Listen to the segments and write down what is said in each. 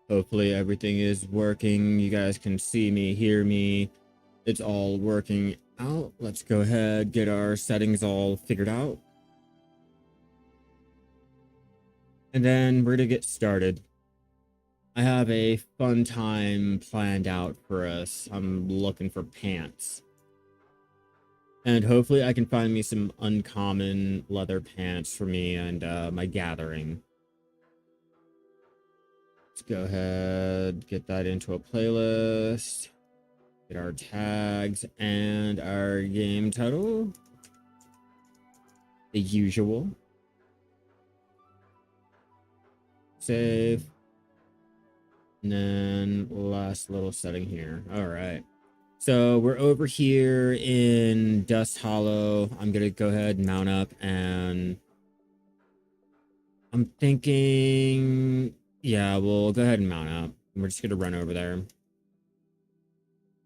Hopefully everything is working. You guys can see me, hear me. It's all working out. Let's go ahead, get our settings all figured out. And then we're gonna get started. I have a fun time planned out for us. I'm looking for pants. And hopefully I can find me some uncommon leather pants for me and my gathering. Let's go ahead, get that into a playlist. Get our tags and our game title. The usual. Save. And then last little setting here. All right. So we're over here in Dust Hollow. I'm going to go ahead and mount up, and I'm thinking, yeah, we'll go ahead and mount up. We're just going to run over there.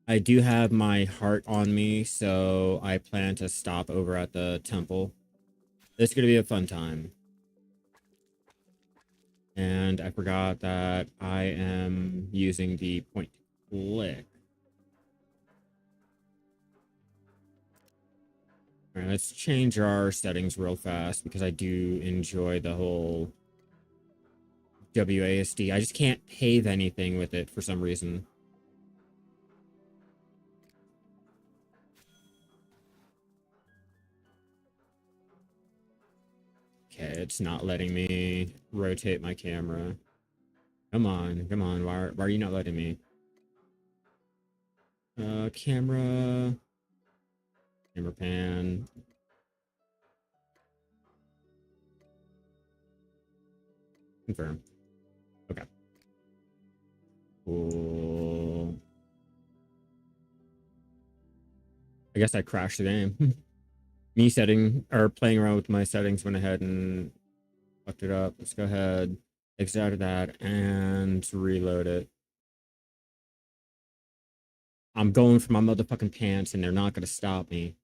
I do have my heart on me, so I plan to stop over at the temple. It's going to be a fun time. And I forgot that I am using the point click. All right, let's change our settings real fast because I do enjoy the whole WASD. I just can't pave anything with it for some reason. Okay, it's not letting me rotate my camera. Come on, come on. Why are you not letting me? Camera pan. Confirm. Okay. Cool. I guess I crashed the game. Me setting or playing around with my settings went ahead and fucked it up. Let's go ahead, exit out of that and reload it. I'm going for my motherfucking pants and they're not gonna stop me.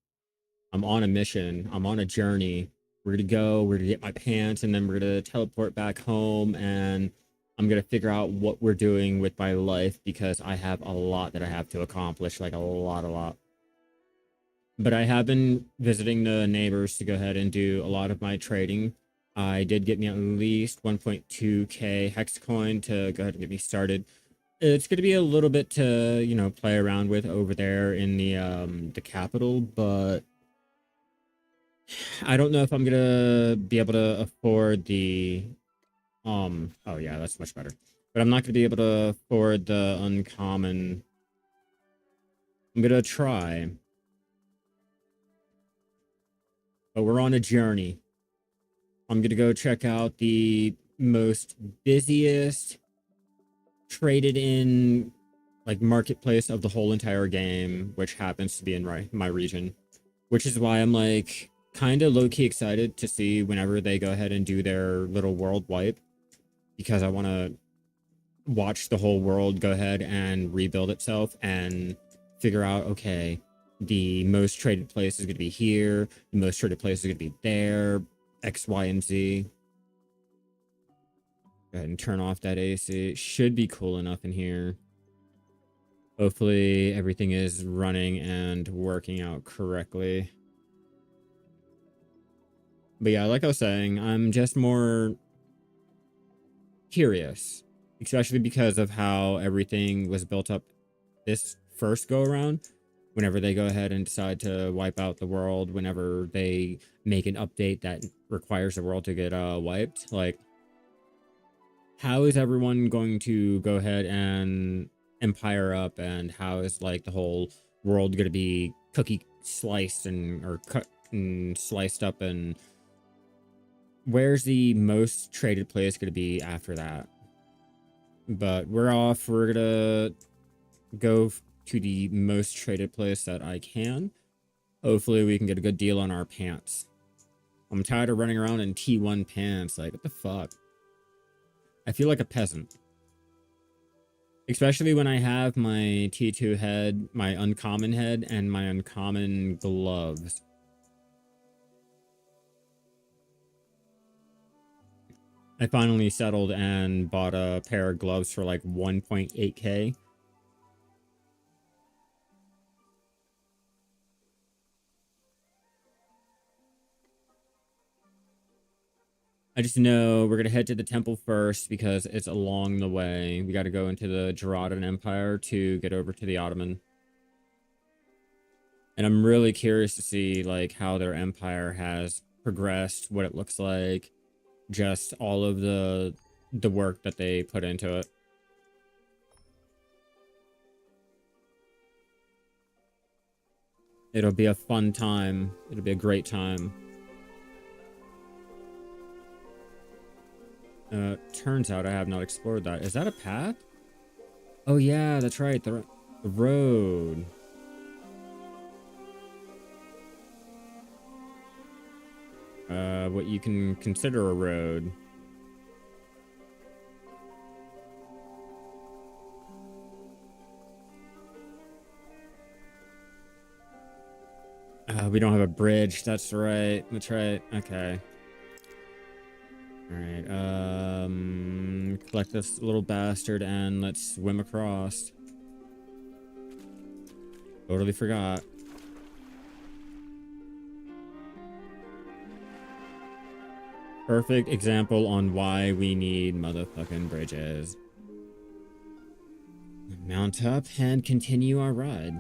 I'm on a mission. I'm on a journey. We're gonna go, we're gonna get my pants, and then we're gonna teleport back home, and I'm gonna figure out what we're doing with my life because I have a lot that I have to accomplish, like a lot. But I have been visiting the neighbors to go ahead and do a lot of my trading. I did get me at least 1.2k hex coin to go ahead and get me started. It's going to be a little bit to, you know, play around with over there in the capital, but I don't know if I'm going to be able to afford the oh yeah, that's much better. But I'm not going to be able to afford the uncommon. I'm going to try. But we're on a journey. I'm going to go check out the most busiest traded in like marketplace of the whole entire game, which happens to be in my region, which is why I'm like kind of low-key excited to see whenever they go ahead and do their little world wipe, because I want to watch the whole world go ahead and rebuild itself and figure out, okay, the most traded place is going to be here, the most traded place is going to be there, X, Y, and Z. Go ahead and turn off that AC. It should be cool enough in here. Hopefully everything is running and working out correctly. But yeah, like I was saying, I'm just more curious, especially because of how everything was built up this first go around. Whenever they go ahead and decide to wipe out the world, whenever they make an update that requires the world to get wiped, like, how is everyone going to go ahead and empire up, and how is like the whole world going to be cookie sliced and or cut and sliced up, and where's the most traded place going to be after that? But we're off. We're gonna go to the most traded place that I can. Hopefully we can get a good deal on our pants. I'm tired of running around in T1 pants. Like, what the fuck? I feel like a peasant. Especially when I have my T2 head, my uncommon head, and my uncommon gloves. I finally settled and bought a pair of gloves for like 1.8K. I just know we're gonna head to the temple first because it's along the way. We got to go into the Ottoadman Empire to get over to the Ottoman. And I'm really curious to see like how their empire has progressed, what it looks like, just all of the work that they put into it. It'll be a fun time. It'll be a great time. Turns out I have not explored that. Is that a path? Oh yeah, that's right. The road. What you can consider a road. We don't have a bridge. That's right. That's right. Okay. All right. Collect this little bastard and let's swim across. Totally forgot. Perfect example on why we need motherfucking bridges. Mount up and continue our ride.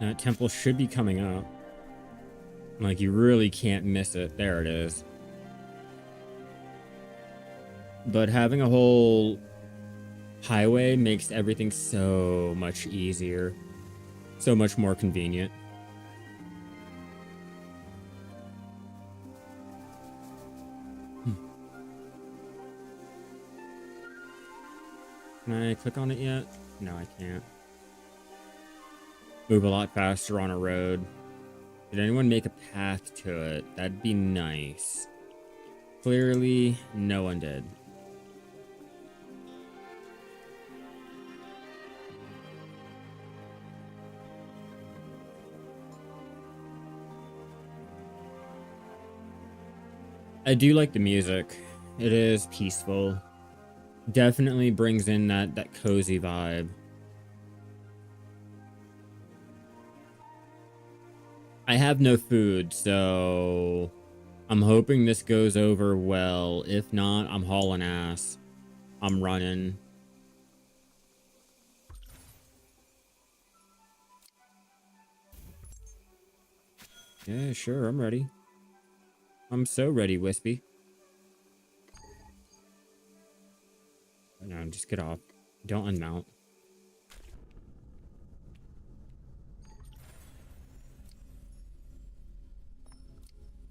That temple should be coming up. Like, you really can't miss it. There it is. But having a whole highway makes everything so much easier. So much more convenient. Can I click on it yet? No, I can't. Move a lot faster on a road. Did anyone make a path to it? That'd be nice. Clearly, no one did. I do like the music. It is peaceful. Definitely brings in that cozy vibe. I have no food, so I'm hoping this goes over well. If not, I'm hauling ass. I'm running. Yeah, sure, I'm ready. I'm so ready, Wispy. No, just get off. Don't unmount.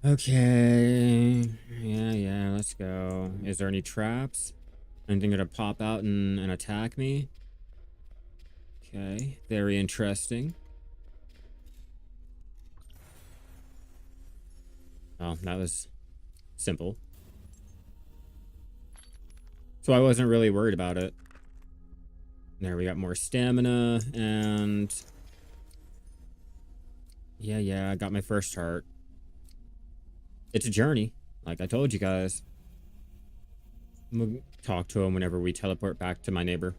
Okay. Yeah, let's go. Is there any traps? Anything gonna pop out and attack me? Okay, very interesting. Oh, that was simple. So I wasn't really worried about it. There, we got more stamina, and... Yeah, I got my first heart. It's a journey, like I told you guys. We'll talk to him whenever we teleport back to my neighbor.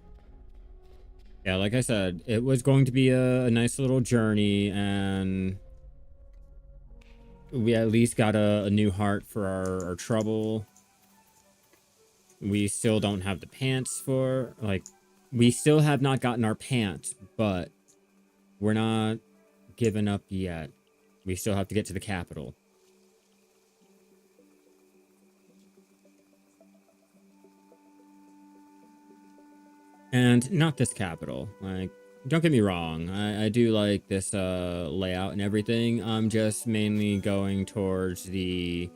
Yeah, like I said, it was going to be a nice little journey, and we at least got a new heart for our trouble. We still don't have the pants for, like, we still have not gotten our pants, but we're not giving up yet. We still have to get to the capital. And not this capital. Like, don't get me wrong. I do like this layout and everything. I'm just mainly going towards the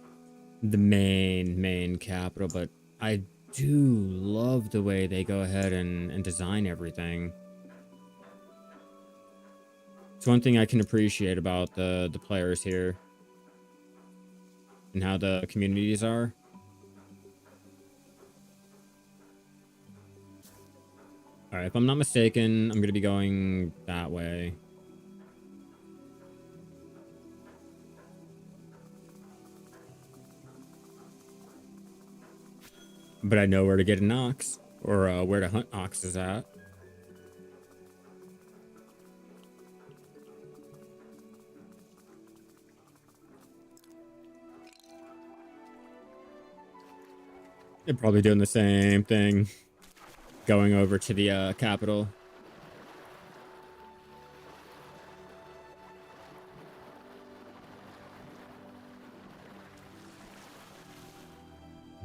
main capital, but I do love the way they go ahead and design everything. It's one thing I can appreciate about the players here and how the communities are. All right, if I'm not mistaken, I'm going to be going that way. But I know where to get an ox, or where to hunt oxes at. They're probably doing the same thing, going over to the capital.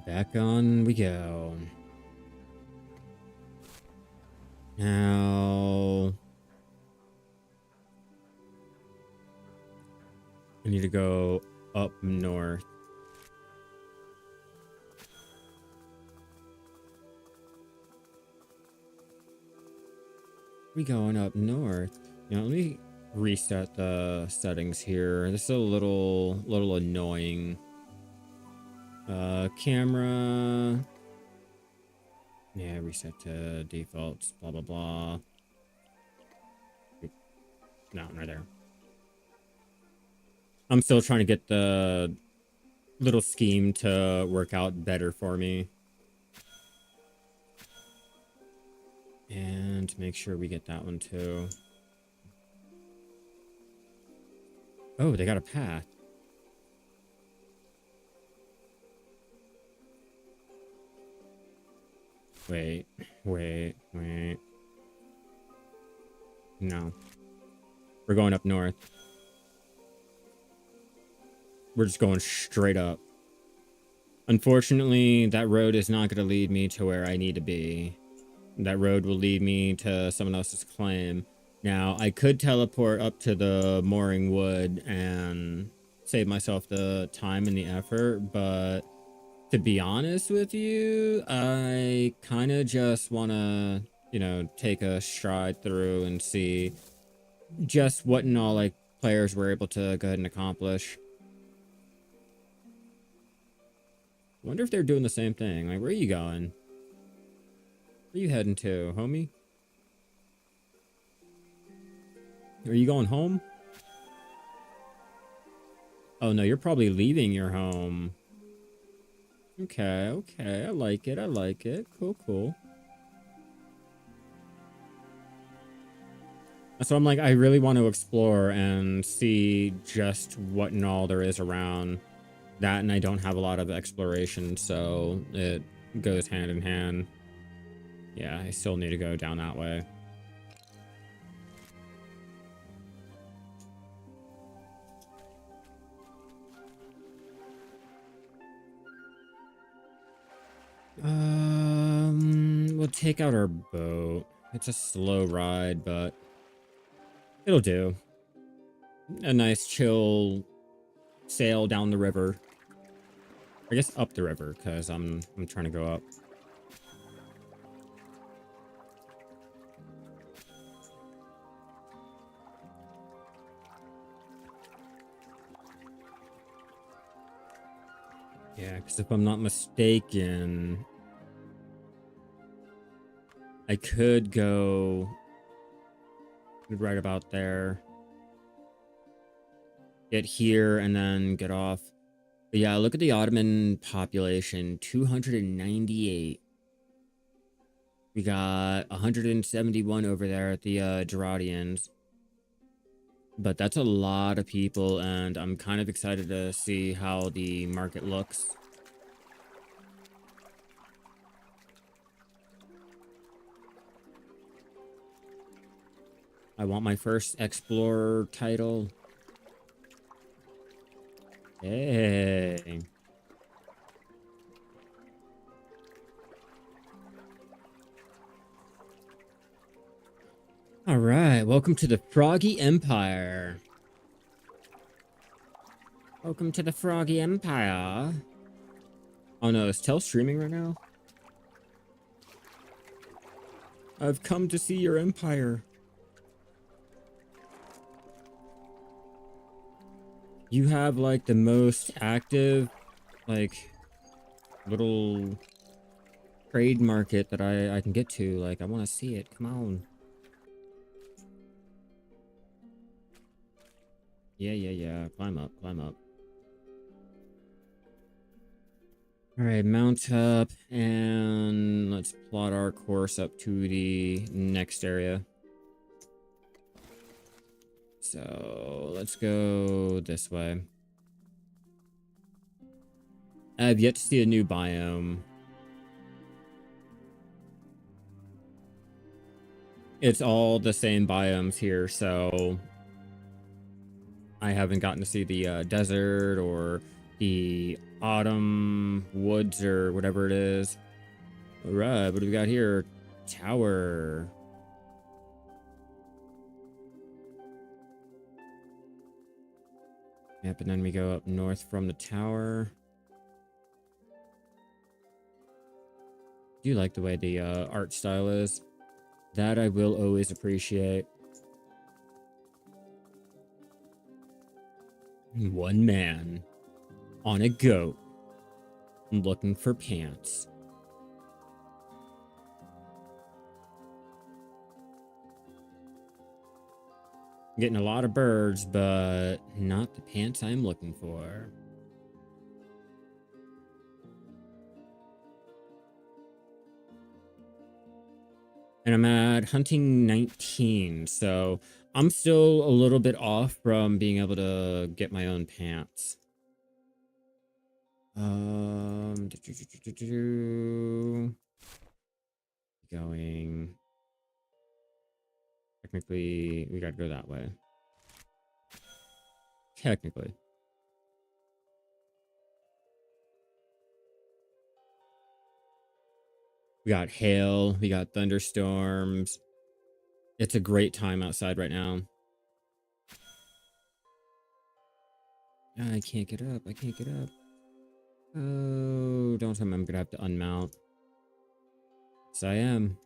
Back on we go. Now I need to go up north. We going up north. You know, let me reset the settings here. This is a little annoying. Camera. Yeah, reset to defaults, blah blah blah. No, right there. I'm still trying to get the little scheme to work out better for me. And make sure we get that one too. Oh, they got a path. Wait. No. We're going up north. We're just going straight up. Unfortunately, that road is not going to lead me to where I need to be. That road will lead me to someone else's claim. Now, I could teleport up to the mooring wood and save myself the time and the effort, but to be honest with you, I kind of just want to, you know, take a stride through and see just what and all, like, players were able to go ahead and accomplish. I wonder if they're doing the same thing. Like, where are you going? Where are you heading to, homie? Are you going home? Oh, no, you're probably leaving your home. Okay. I like it. Cool. So I'm like, I really want to explore and see just what and all there is around that, and I don't have a lot of exploration, so it goes hand in hand. Yeah, I still need to go down that way. We'll take out our boat. It's a slow ride, but it'll do. A nice chill sail down the river. I guess up the river, because I'm trying to go up. Yeah, because if I'm not mistaken, I could go right about there. Get here and then get off. But yeah, look at the Ottoman population, 298. We got 171 over there at the Gerardians. But that's a lot of people, and I'm kind of excited to see how the market looks. I want my first Explorer title. Hey. All right, welcome to the Froggy Empire. Welcome to the Froggy Empire. Oh no, is Tell streaming right now? I've come to see your empire. You have like the most active, like, little trade market that I can get to. Like, I want to see it. Come on. Yeah. Climb up. All right, mount up and let's plot our course up to the next area. So let's go this way. I've yet to see a new biome. It's all the same biomes here, so I haven't gotten to see the desert or the autumn woods or whatever it is. All right, what do we got here? Tower. Yep, and then we go up north from the tower. Do you like the way the art style is? That I will always appreciate. One man on a goat looking for pants. Getting a lot of birds, but not the pants I'm looking for. And I'm at hunting 19, so I'm still a little bit off from being able to get my own pants. Going. Technically, we gotta go that way. Technically. We got hail, we got thunderstorms. It's a great time outside right now. I can't get up. I can't get up. Oh, don't tell me I'm gonna have to unmount. Yes, I am.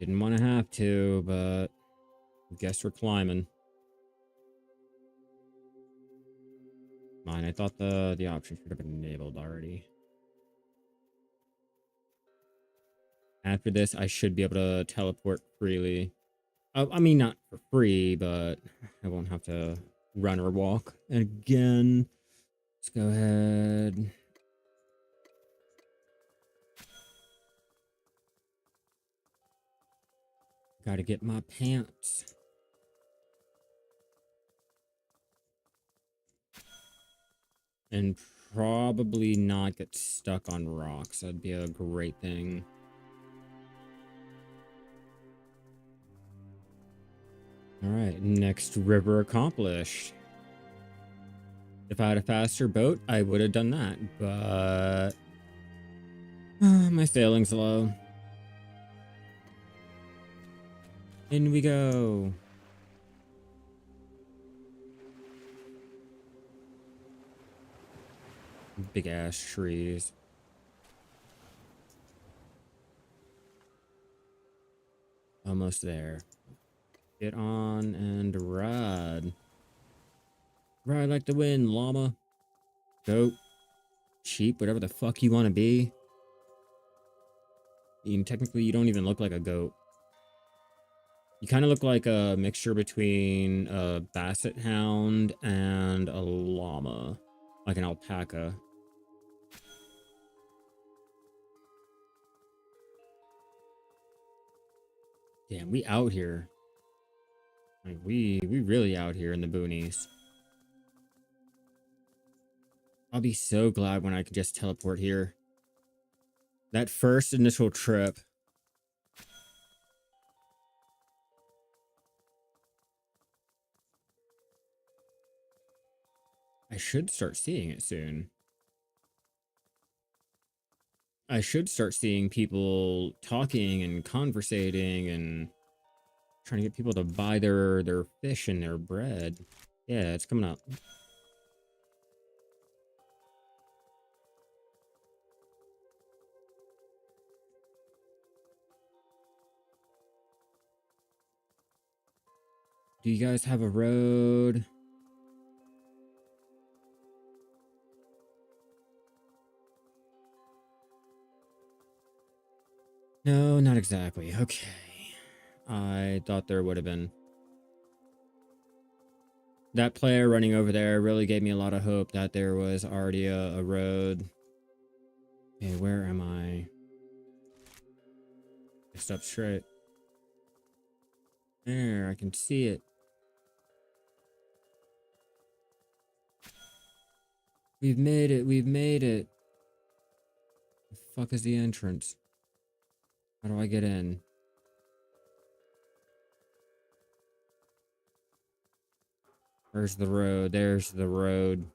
Didn't want to have to, but guess we're climbing. Mine, I thought the option should have been enabled already. After this, I should be able to teleport freely. I mean, not for free, but I won't have to run or walk again. Let's go ahead. Gotta get my pants. And probably not get stuck on rocks. That'd be a great thing. All right, next river accomplished. If I had a faster boat, I would have done that, but my sailing's low. In we go. Big ass trees. Almost there. Get on and ride. Ride like the wind, llama. Goat. Sheep, whatever the fuck you want to be. Technically, you don't even look like a goat. You kind of look like a mixture between a basset hound and a llama. Like an alpaca. Damn, we out here. Like, we really out here in the boonies. I'll be so glad when I can just teleport here. That first initial trip. I should start seeing it soon. I should start seeing people talking and conversating and trying to get people to buy their fish and their bread. Yeah, it's coming up. Do you guys have a road? No, not exactly. Okay. I thought there would have been. That player running over there really gave me a lot of hope that there was already a road. Okay, where am I? Just up straight. There, I can see it. We've made it, we've made it. The fuck is the entrance? How do I get in? Where's the road? There's the road.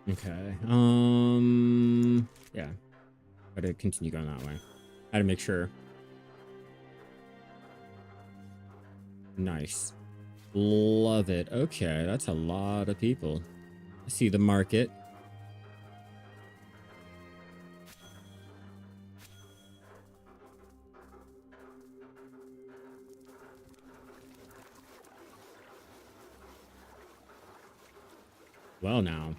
Okay. Yeah. Gotta continue going that way. Had to make sure. Nice. Love it. Okay, that's a lot of people. I see the market. Well, now.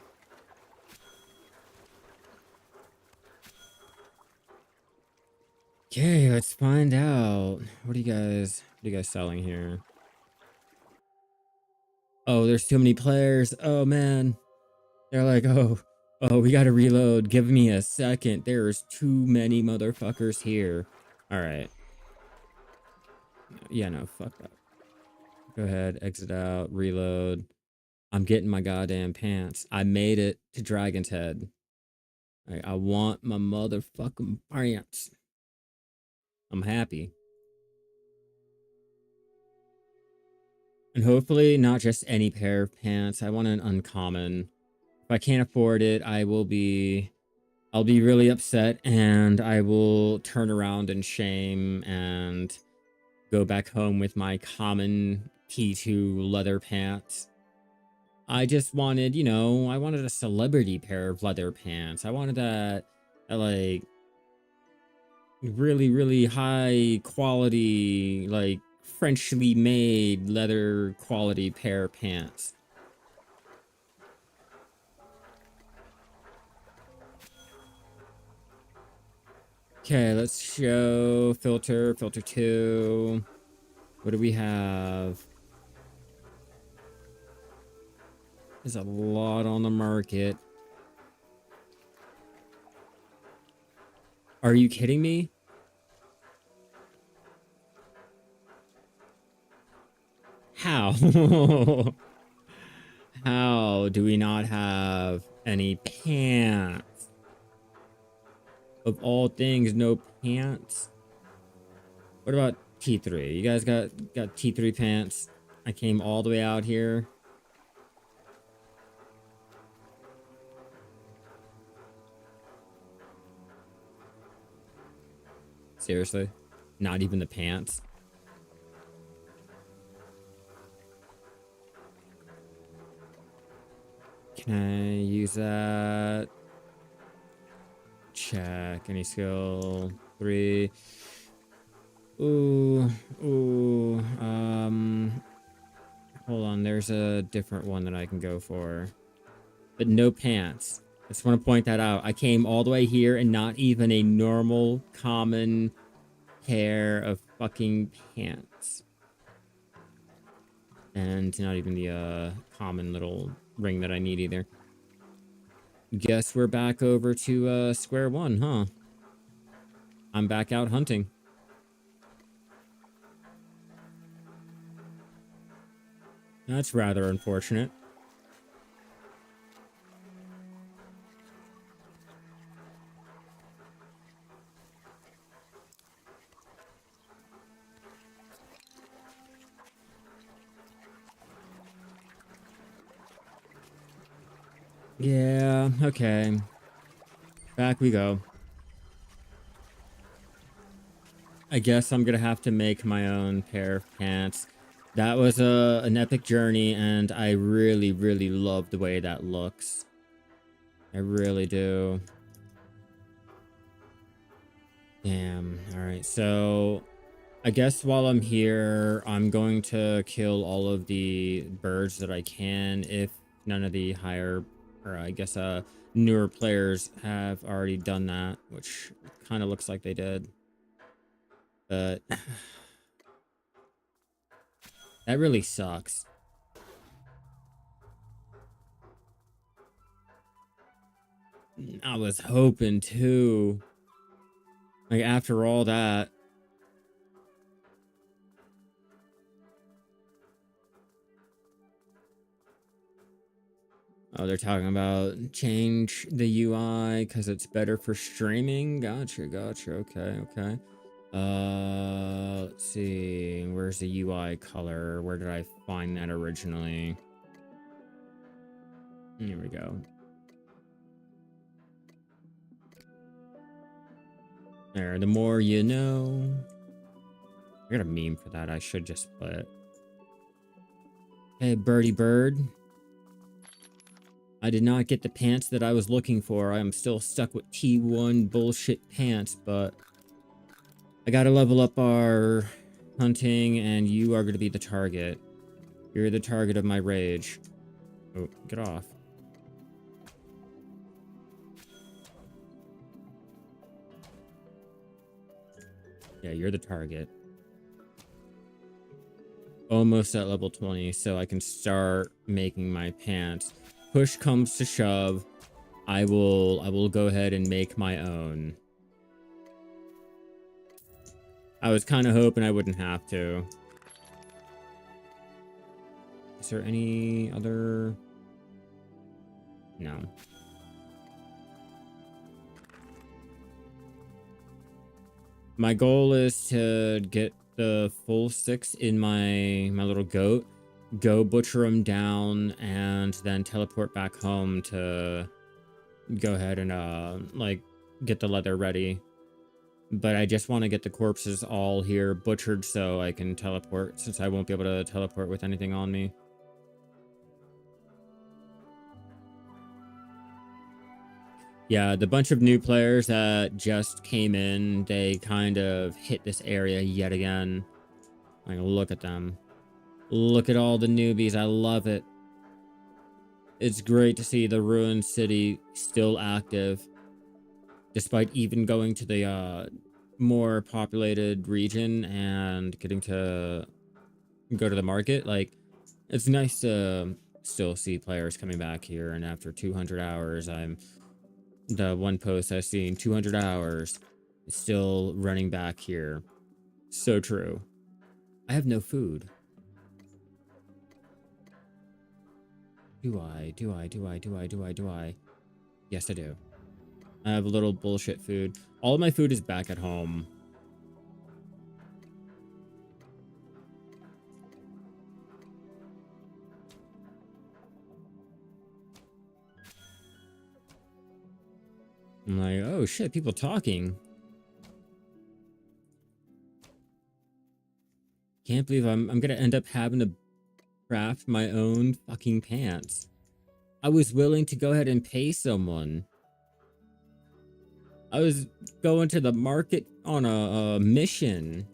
Okay, let's find out. What are you guys selling here? Oh, there's too many players. Oh man. They're like, oh, we gotta reload. Give me a second. There's too many motherfuckers here. All right. Yeah, no, fuck that. Go ahead, exit out, reload. I'm getting my goddamn pants. I made it to Dragon's Head. I want my motherfucking pants. I'm happy. And hopefully not just any pair of pants. I want an uncommon. If I can't afford it, I'll be really upset and I will turn around in shame and go back home with my common T2 leather pants. I just wanted, I wanted a celebrity pair of leather pants. I wanted that like really, really high quality, like Frenchly made leather quality pair of pants. Okay, let's show filter 2. What do we have? There's a lot on the market. Are you kidding me? How? How do we not have any pants? Of all things, no pants. What about T3? You guys got T3 pants? I came all the way out here. Seriously? Not even the pants? Can I use that? Check. Any skill? 3. Ooh. Hold on. There's a different one that I can go for. But no pants. I just want to point that out. I came all the way here and not even a normal, common pair of fucking pants. And not even the common little ring that I need either. Guess we're back over to square one, huh? I'm back out hunting. That's rather unfortunate. Yeah, okay. Back we go. I guess I'm gonna have to make my own pair of pants. That was an epic journey, and I really, really love the way that looks. I really do. Damn. Alright, so I guess while I'm here, I'm going to kill all of the birds that I can if none of the higher or I guess newer players have already done that, which kind of looks like they did. But that really sucks. I was hoping too. Like after all that. Oh, they're talking about change the UI because it's better for streaming. Gotcha, gotcha. Okay, okay. Let's see. Where's the UI color? Where did I find that originally? Here we go. There, the more you know. I got a meme for that. I should just play it. Hey, birdie bird. I did not get the pants that I was looking for. I am still stuck with T1 bullshit pants, but I gotta level up our hunting, and you are gonna be the target. You're the target of my rage. Oh, get off. Yeah, you're the target. Almost at level 20, so I can start making my pants. Push comes to shove, I will go ahead and make my own. I was kind of hoping I wouldn't have to. Is there any other? No. My goal is to get the full 6 in my little goat, go butcher them down, and then teleport back home to go ahead and like get the leather ready. But I just want to get the corpses all here butchered so I can teleport, since I won't be able to teleport with anything on me. Yeah, the bunch of new players that just came in, they kind of hit this area yet again. Like, look at them. Look at all the newbies. I love it. It's great to see the ruined city still active, despite even going to the more populated region and getting to go to the market. Like, it's nice to still see players coming back here, and after 200 hours, the one post I've seen, 200 hours, still running back here. So true. I have no food. Do I? Yes, I do. I have a little bullshit food. All of my food is back at home. I'm like, oh shit, people talking. Can't believe I'm gonna end up having to craft my own fucking pants. I was willing to go ahead and pay someone. I was going to the market on a mission.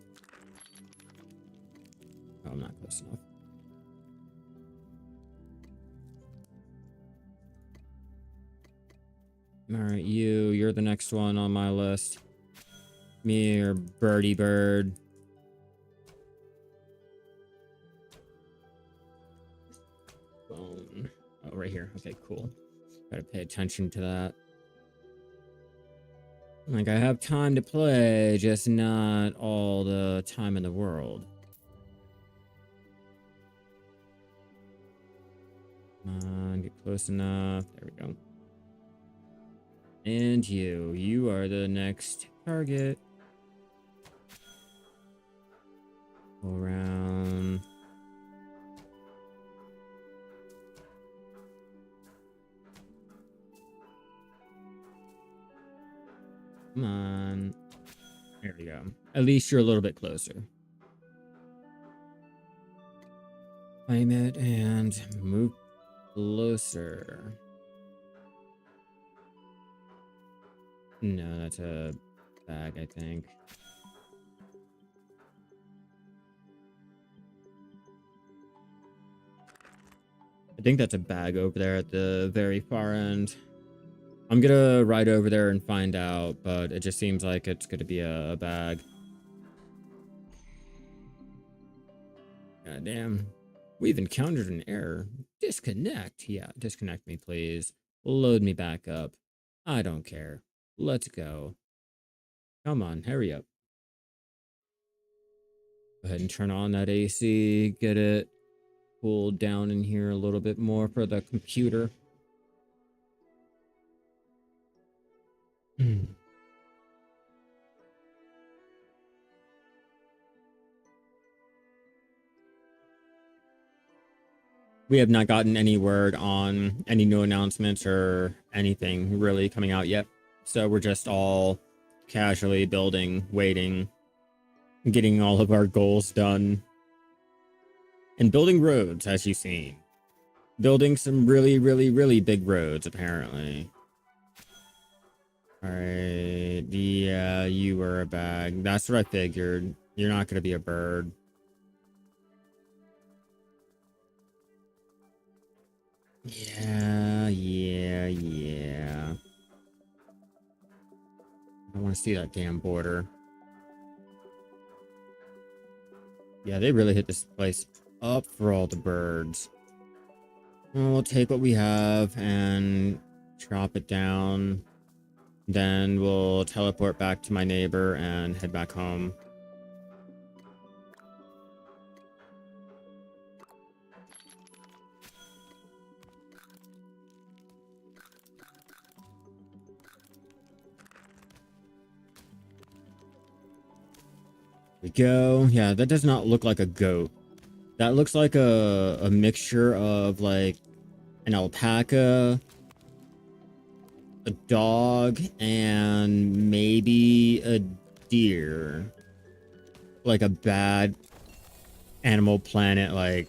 Oh, I'm not close enough. Alright, you're the next one on my list. Me or birdie bird. Phone. Oh, right here. Okay, cool. Gotta pay attention to that. Like, I have time to play, just not all the time in the world. Come on, get close enough. There we go. And you are the next target. Go around. Come on. There we go. At least you're a little bit closer. Claim it and move closer. No, that's a bag, I think. I think that's a bag over there at the very far end. I'm gonna ride over there and find out, but it just seems like it's gonna be a bag. God damn. We've encountered an error. Disconnect. Yeah, disconnect me, please. Load me back up. I don't care. Let's go. Come on, hurry up. Go ahead and turn on that AC. Get it cooled down in here a little bit more for the computer. We have not gotten any word on any new announcements or anything really coming out yet. So we're just all casually building, waiting, getting all of our goals done, and building roads, as you've seen. Building some really, really, really big roads, apparently. Alright, yeah, you were a bag. That's what I figured. You're not gonna be a bird. Yeah. I want to see that damn border. Yeah, they really hit this place up for all the birds. Well, we'll take what we have and chop it down. Then we'll teleport back to my neighbor and head back home. We go. Yeah, that does not look like a goat. That looks like a mixture of like an alpaca, a dog, and maybe a deer. Like a bad Animal Planet like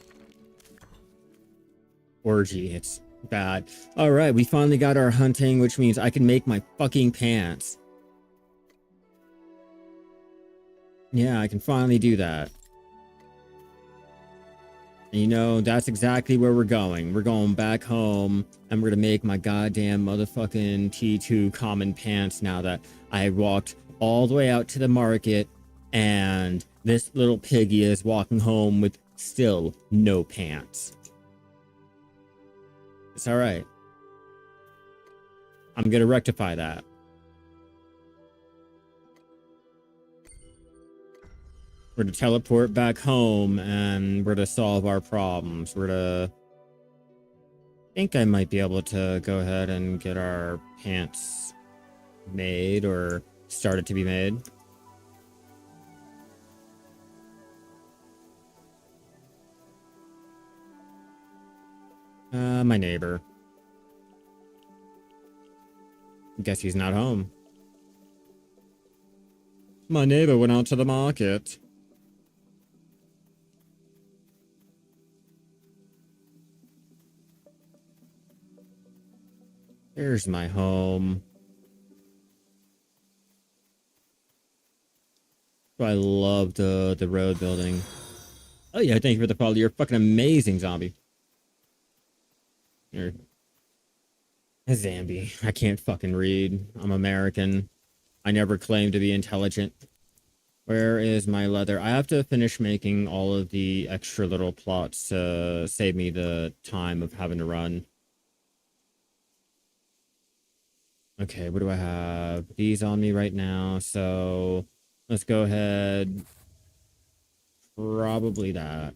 orgy. It's bad. All right, we finally got our hunting, which means I can make my fucking pants. Yeah, I can finally do that. And you know, that's exactly where we're going. We're going back home, and we're gonna make my goddamn motherfucking T2 common pants now that I walked all the way out to the market, and this little piggy is walking home with still no pants. It's alright. I'm gonna rectify that. We're to teleport back home, and we're to solve our problems. We're to... I think I might be able to go ahead and get our pants made, or started to be made. My neighbor. Guess he's not home. My neighbor went out to the market. There's my home. I love the road building. Oh yeah, thank you for the follow. You're fucking amazing, zombie. You're a Zambi. I can't fucking read. I'm American. I never claimed to be intelligent. Where is my leather? I have to finish making all of the extra little plots to save me the time of having to run. Okay, what do I have? These on me right now, so let's go ahead. Probably that.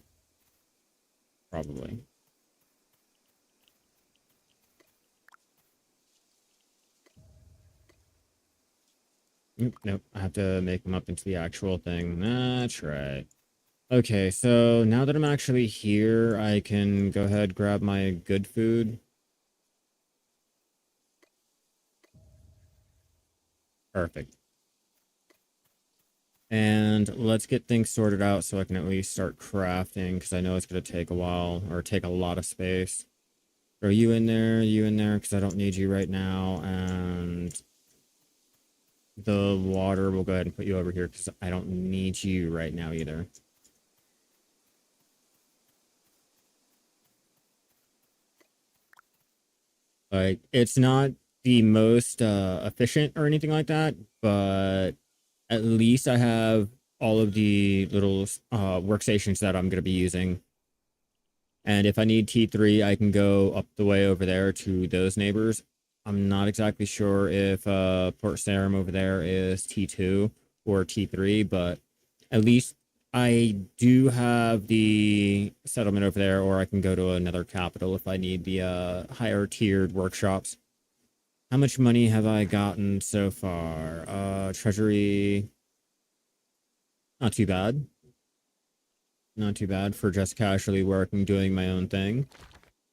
Probably. Nope, I have to make them up into the actual thing. That's right. Okay, so now that I'm actually here, I can go ahead grab my good food. Perfect. And let's get things sorted out so I can at least start crafting, because I know it's going to take a while, or take a lot of space. Throw you in there, because I don't need you right now, and the water, we'll go ahead and put you over here, because I don't need you right now either. Like, it's not the most efficient or anything like that, but at least I have all of the little workstations that I'm going to be using. And if I need T3, I can go up the way over there to those neighbors. I'm not exactly sure if Port Sarim over there is T2 or T3, but at least I do have the settlement over there, or I can go to another capital if I need the higher tiered workshops. How much money have I gotten so far? Treasury, not too bad. Not too bad for just casually working, doing my own thing.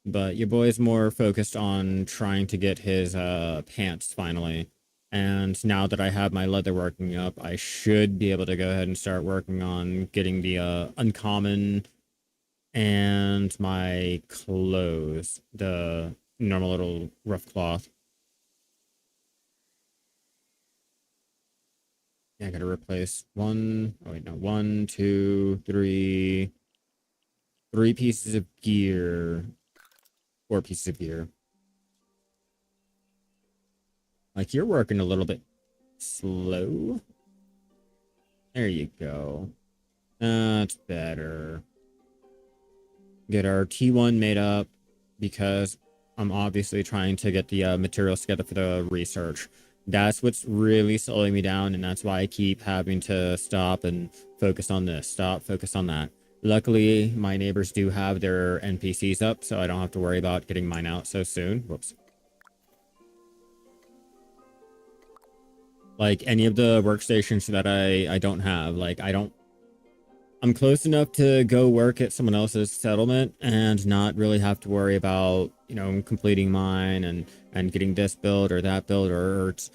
But your boy's more focused on trying to get his pants finally. And now that I have my leather working up, I should be able to go ahead and start working on getting the uncommon and my clothes, the normal little rough cloth. Yeah, I gotta replace one. Oh wait, no, one, two, three pieces of gear, four pieces of gear. Like, you're working a little bit slow. There you go. That's better. Get our T1 made up because I'm obviously trying to get the materials together for the research. That's what's really slowing me down, and that's why I keep having to stop and focus on this, stop, focus on that. Luckily, my neighbors do have their NPCs up, so I don't have to worry about getting mine out so soon. Whoops. Like, any of the workstations that I don't have, like, I'm close enough to go work at someone else's settlement and not really have to worry about, you know, completing mine and getting this build or that build, or it's,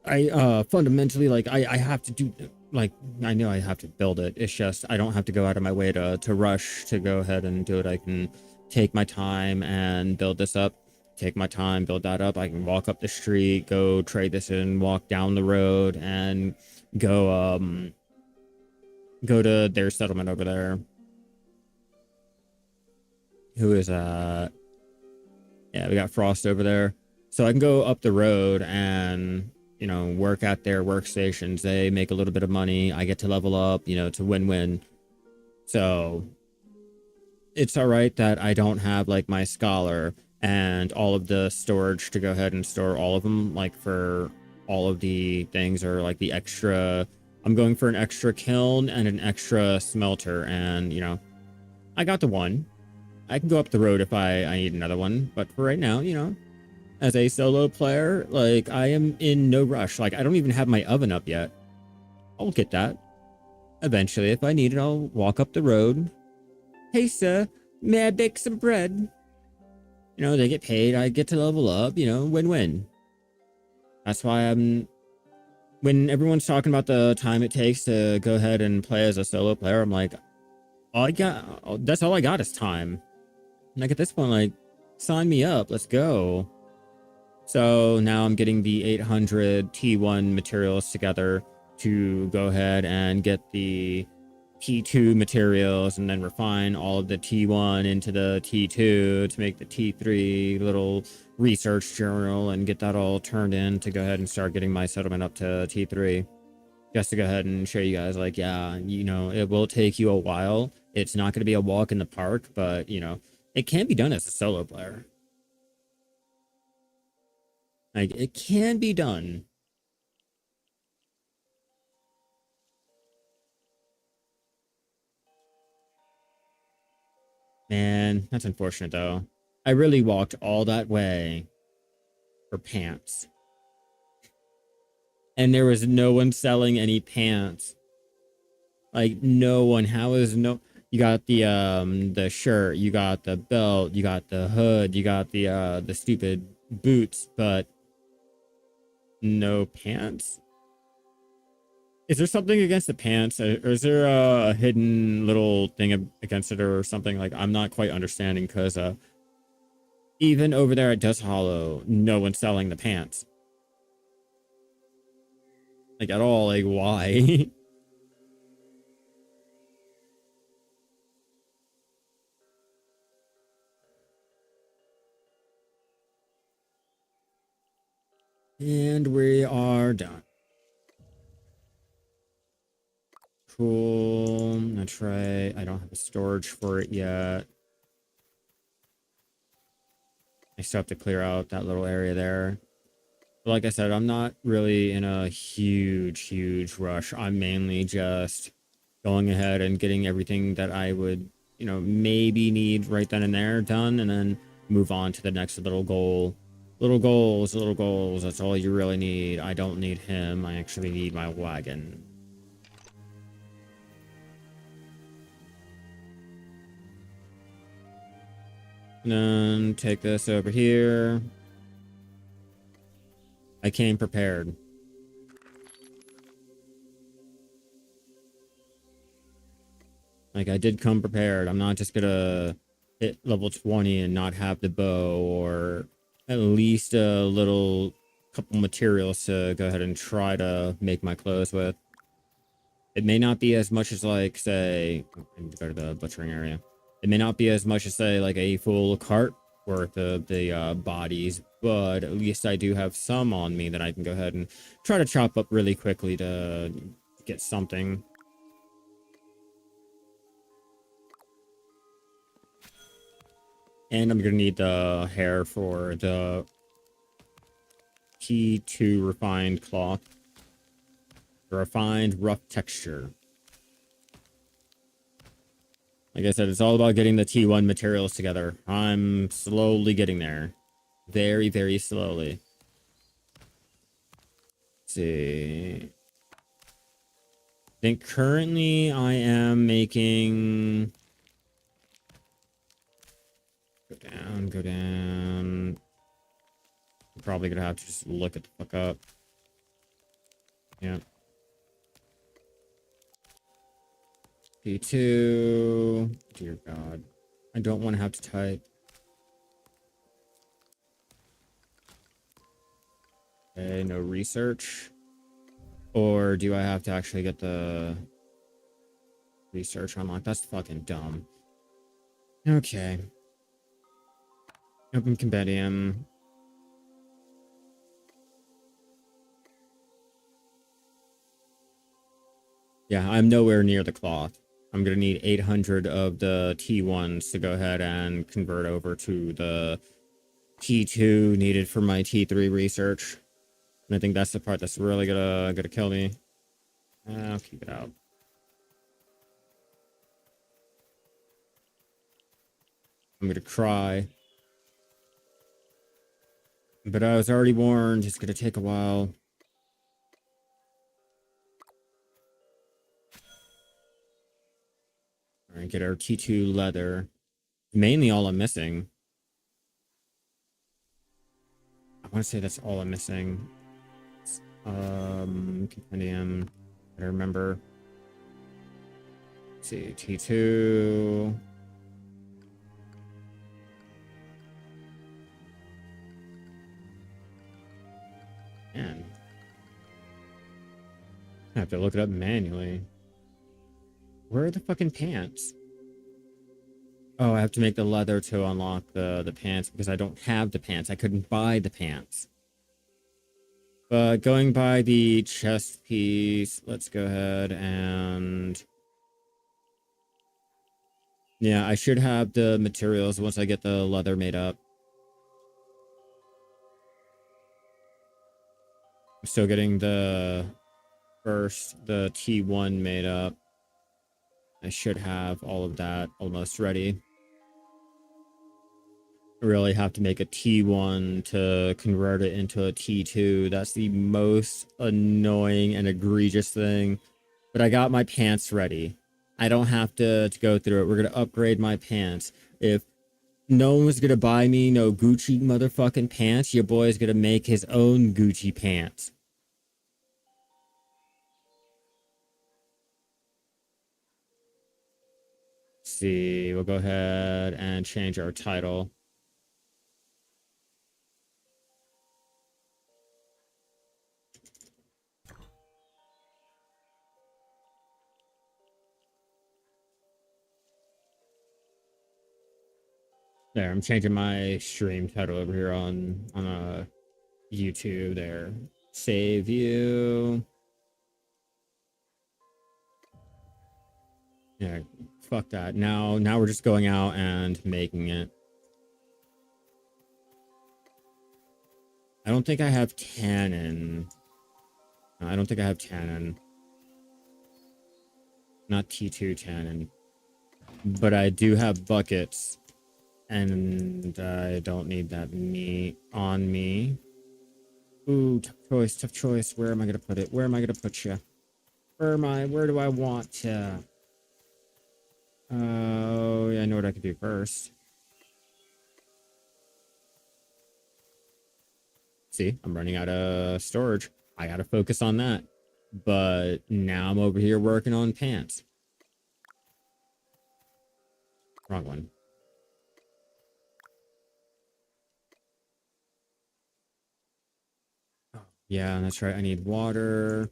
I fundamentally, like, I have to do, like, I know I have to build it. It's just I don't have to go out of my way to rush to go ahead and do it. I can take my time and build this up, take my time, build that up. I can walk up the street, go trade this in, walk down the road, and go to their settlement over there. Who is yeah, we got Frost over there. So I can go up the road and, you know, work at their workstations. They make a little bit of money. I get to level up, you know, to win-win. So it's all right that I don't have like my scholar and all of the storage to go ahead and store all of them, like for all of the things, or like the extra. I'm going for an extra kiln and an extra smelter, and, you know, I got the one. I can go up the road if I need another one, but for right now, you know, as a solo player, like, I am in no rush. Like, I don't even have my oven up yet. I'll get that. Eventually, if I need it, I'll walk up the road. Hey, sir, may I bake some bread? You know, they get paid, I get to level up, you know, win-win. That's why when everyone's talking about the time it takes to go ahead and play as a solo player, I'm like, that's all I got is time. Like, at this point, like, sign me up, let's go. So now I'm getting the 800 T1 materials together to go ahead and get the T2 materials, and then refine all of the T1 into the T2 to make the T3 little research journal, and get that all turned in to go ahead and start getting my settlement up to T3. Just to go ahead and show you guys, like, yeah, you know, it will take you a while. It's not going to be a walk in the park, but, you know, it can be done as a solo player. Like, it can be done. Man, that's unfortunate, though. I really walked all that way for pants. And there was no one selling any pants. Like, no one. How is no... You got the shirt, you got the belt, you got the hood, you got the stupid boots, but no pants? Is there something against the pants? Or is there a hidden little thing against it or something? Like, I'm not quite understanding, because even over there at Dust Hollow, no one's selling the pants. Like, at all. Like, why? And we are done. Cool. A tray. I don't have a storage for it yet. I still have to clear out that little area there. But like I said, I'm not really in a huge rush. I'm mainly just going ahead and getting everything that I would, maybe need right then and there done, and then move on to the next little goal. Little goals, little goals. That's all you really need. I don't need him. I actually need my wagon. And then take this over here. I came prepared. Like, I did come prepared. I'm not just gonna hit level 20 and not have the bow, or at least a little couple materials to go ahead and try to make my clothes with. It may not be as much as, like, say, I need to go to the butchering area. It may not be as much as, say, like a full cart worth of the bodies, but at least I do have some on me that I can go ahead and try to chop up really quickly to get something. And I'm gonna need the hair for the T2 refined cloth. Refined rough texture. Like I said, it's all about getting the T1 materials together. I'm slowly getting there. Very slowly. Let's see. I think currently I am making... Go down. I'm probably gonna have to just look it the fuck up. Yeah. P2. Dear God. I don't want to have to type. Okay, no research. Or do I have to actually get the research unlocked? That's fucking dumb. Okay. Open compendium. Yeah, I'm nowhere near the cloth. I'm gonna need 800 of the T1s to go ahead and convert over to the T2 needed for my T3 research. And I think that's the part that's really gonna kill me. I'll keep it out. I'm gonna cry. But I was already warned, it's gonna take a while. Alright, get our T2 leather. Mainly all I'm missing. I want to say that's all I'm missing. Compendium. I remember. Let's see, T2. Man. I have to look it up manually. Where are the fucking pants? Oh, I have to make the leather to unlock the pants because I don't have the pants. I couldn't buy the pants. But going by the chest piece, let's go ahead and... Yeah, I should have the materials once I get the leather made up. I'm still getting the T1 made up. I should have all of that almost ready. I really have to make a T1 to convert it into a T2. That's the most annoying and egregious thing. But I got my pants ready. I don't have to go through it. We're going to upgrade my pants. If no one's going to buy me no Gucci motherfucking pants, your boy is going to make his own Gucci pants. See, we'll go ahead and change our title. There, I'm changing my stream title over here on YouTube there. Save you. Yeah, fuck that. Now we're just going out and making it. I don't think I have tannin. I don't think I have tannin. Not T2 tannin. But I do have buckets. And I don't need that meat on me. Ooh, tough choice, tough choice. Where am I gonna put it? Where am I gonna put you? Where do I want to? Oh, yeah, I know what I could do first. See, I'm running out of storage. I gotta focus on that. But now I'm over here working on pants. Wrong one. Oh, yeah, that's right. I need water.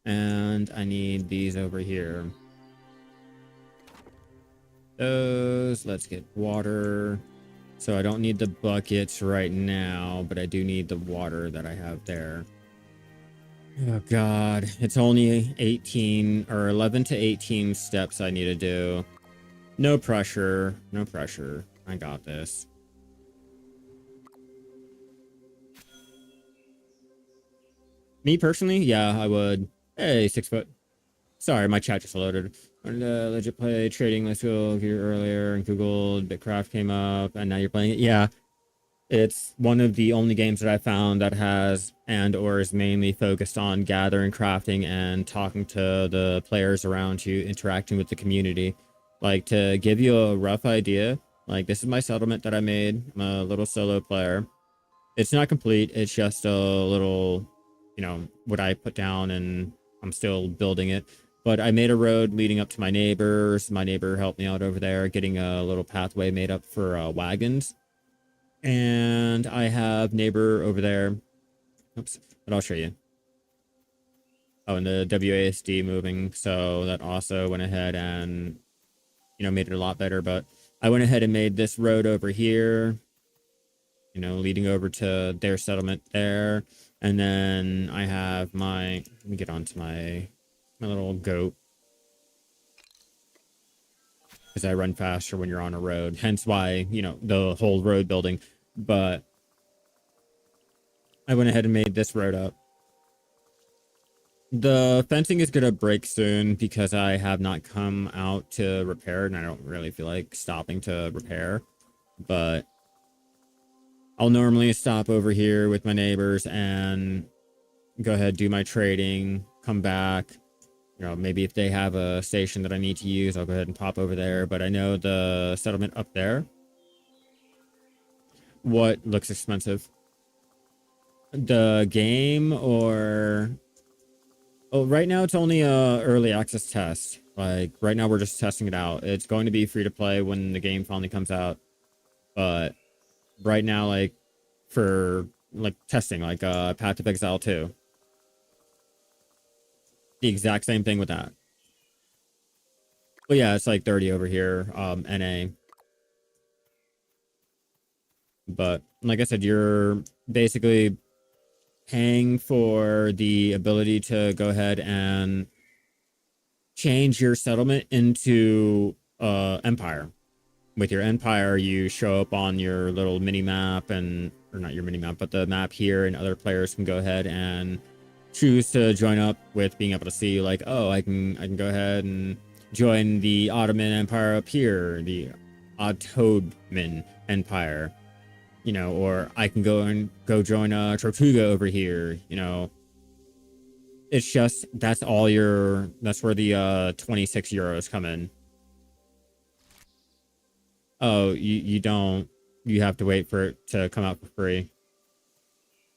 And I need these over here. Those. Let's get water. So I don't need the buckets right now, but I do need the water that I have there. Oh God, it's only 18 or 11 to 18 steps I need to do. No pressure, no pressure. I got this. Me personally, yeah, I would. Hey, 6 foot. Sorry, my chat just loaded. Legit play trading. Let's go here earlier and Googled Bitcraft came up, and now you're playing it. Yeah, it's one of the only games that I found that has and or is mainly focused on gathering, crafting, and talking to the players around you, interacting with the community. Like, to give you a rough idea, like, this is my settlement that I made. I'm a little solo player. It's not complete. It's just a little, what I put down, and I'm still building it. But I made a road leading up to my neighbors. My neighbor helped me out over there, getting a little pathway made up for wagons. And I have neighbor over there. Oops, but I'll show you. Oh, and the WASD moving. So that also went ahead and, made it a lot better. But I went ahead and made this road over here, leading over to their settlement there. And then I have let me get onto my little goat. Because I run faster when you're on a road. Hence why, the whole road building. But I went ahead and made this road up. The fencing is going to break soon because I have not come out to repair, and I don't really feel like stopping to repair. But I'll normally stop over here with my neighbors and go ahead, do my trading, come back. Maybe if they have a station that I need to use, I'll go ahead and pop over there. But I know the settlement up there, what looks expensive? The game or... Oh, right now it's only a early access test. Like, right now we're just testing it out. It's going to be free to play when the game finally comes out. But right now, like, for, like, testing, like, Path of Exile 2. The exact same thing with that. But yeah, it's like 30 over here, NA. But, like I said, you're basically paying for the ability to go ahead and change your settlement into empire. With your empire, you show up on your little mini map, or not your mini map, but the map here, and other players can go ahead and choose to join up with being able to see, like, oh, I can go ahead and join the Ottoman Empire up here, the Ottoadman Empire, or I can go join Tortuga over here, It's just, that's where the 26 euros come in. Oh, you don't, you have to wait for it to come out for free.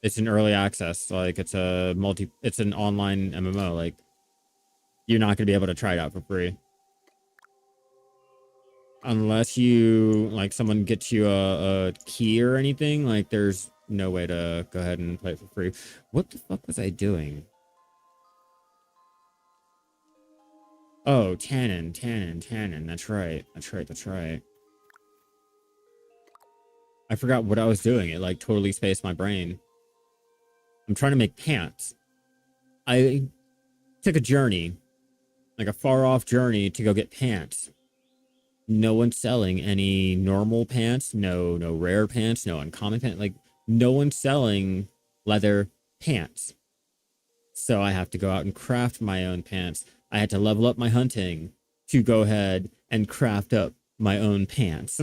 It's an early access, like it's an online MMO, like you're not gonna be able to try it out for free. Unless like someone gets you a key or anything, like there's no way to go ahead and play it for free. What the fuck was I doing? Oh, tannin. That's right. I forgot what I was doing. It like totally spaced my brain. I'm trying to make pants. I took a journey, like a far off journey to go get pants. No one's selling any normal pants, no rare pants, no uncommon pants. Like, no one's selling leather pants. So I have to go out and craft my own pants. I had to level up my hunting to go ahead and craft up my own pants.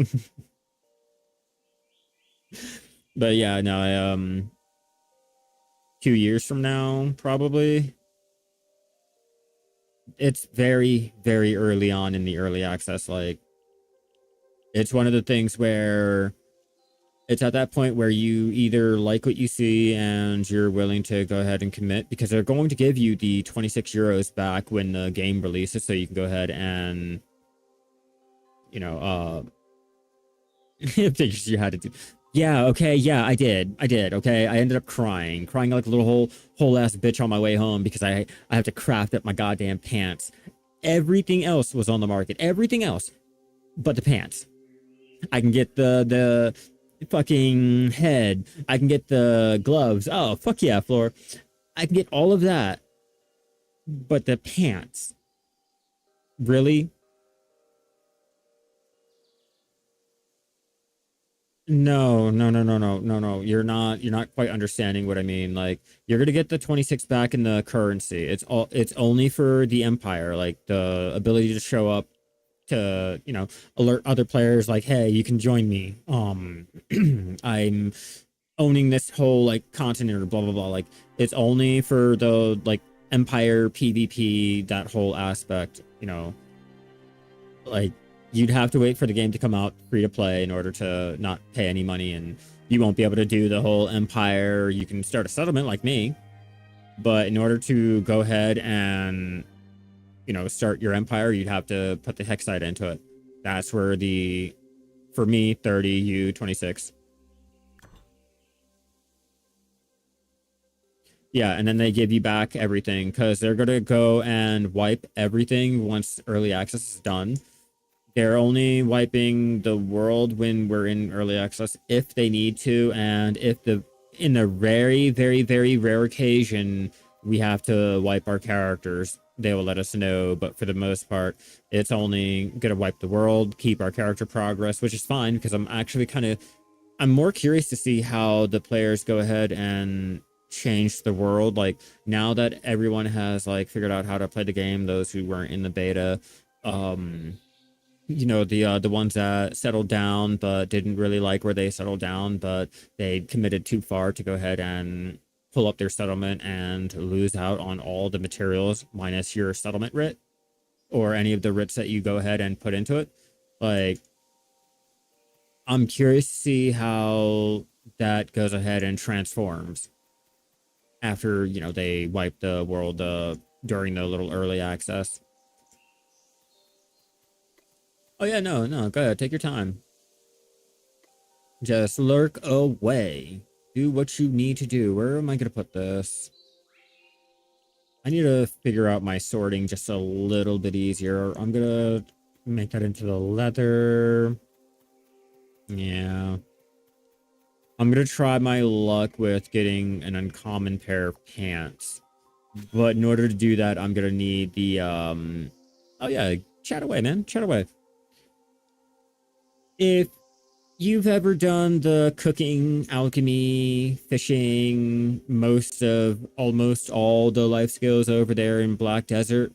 But yeah, no, 2 years from now, probably. It's very, very early on in the early access. Like, it's one of the things where it's at that point where you either like what you see and you're willing to go ahead and commit, because they're going to give you the 26 euros back when the game releases, so you can go ahead and, you know, figures you had to do. Yeah, okay, yeah, I did, okay? I ended up crying like a little whole ass bitch on my way home because I have to craft up my goddamn pants. Everything else was on the market. Everything else but the pants. I can get the fucking head. I can get the gloves. Oh, fuck yeah, Floor. I can get all of that. But the pants. Really? No. You're not quite understanding what I mean. Like, you're gonna get the 26 back in the currency. It's only for the Empire, like the ability to show up to, alert other players like, hey, you can join me. I'm owning this whole like continent or blah blah blah. Like, it's only for the like Empire PvP, that whole aspect. Like, you'd have to wait for the game to come out free to play in order to not pay any money, and you won't be able to do the whole Empire. You can start a settlement like me, but in order to go ahead and start your empire, you'd have to put the hex site into it. That's where for me, 30, you 26. Yeah, and then they give you back everything because they're gonna go and wipe everything once early access is done. They're only wiping the world when we're in early access if they need to, and in a very, very, very rare occasion we have to wipe our characters, they will let us know. But for the most part, it's only gonna wipe the world, keep our character progress, which is fine because I'm more curious to see how the players go ahead and change the world. Like, now that everyone has like figured out how to play the game, those who weren't in the beta, the ones that settled down but didn't really like where they settled down, but they committed too far to go ahead and pull up their settlement and lose out on all the materials minus your settlement writ or any of the writs that you go ahead and put into it. Like, I'm curious to see how that goes ahead and transforms after, they wipe the world during the little early access. Oh yeah, no, go ahead, take your time. Just lurk away. Do what you need to do. Where am I gonna put this? I need to figure out my sorting just a little bit easier. I'm gonna make that into the leather. Yeah. I'm gonna try my luck with getting an uncommon pair of pants. But in order to do that, I'm gonna need the oh yeah, chat away, man. Chat away. If you've ever done the cooking, alchemy, fishing, almost all the life skills over there in Black Desert,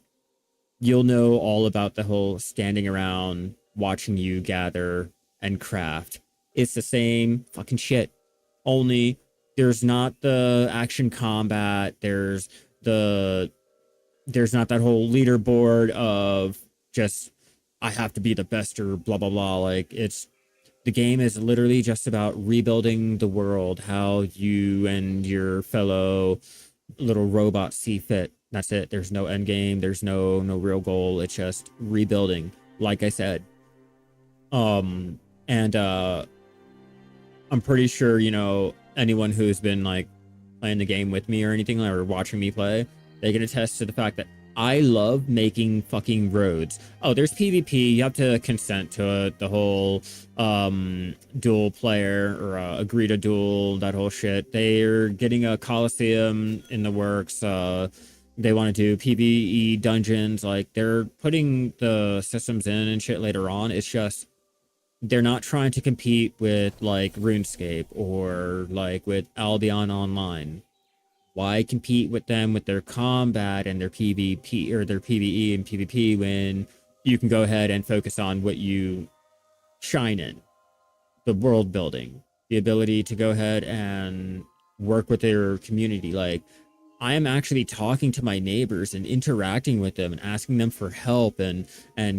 you'll know all about the whole standing around, watching you gather and craft. It's the same fucking shit. Only there's not the action combat. There's not that whole leaderboard of just, I have to be the best or blah, blah, blah. Like, the game is literally just about rebuilding the world, how you and your fellow little robots see fit. That's it. There's no end game. There's no real goal. It's just rebuilding. Like I said. And I'm pretty sure, anyone who's been like playing the game with me or anything, or watching me play, they can attest to the fact that I love making fucking roads. Oh, there's PvP. You have to consent to it. The whole dual player or agree to duel, that whole shit. They're getting a Coliseum in the works. They want to do PvE dungeons. Like, they're putting the systems in and shit later on. It's just they're not trying to compete with like RuneScape or like with Albion Online. Why compete with them with their combat and their PvP or their PvE and PvP when you can go ahead and focus on what you shine in? The world building, the ability to go ahead and work with their community. Like, I am actually talking to my neighbors and interacting with them and asking them for help and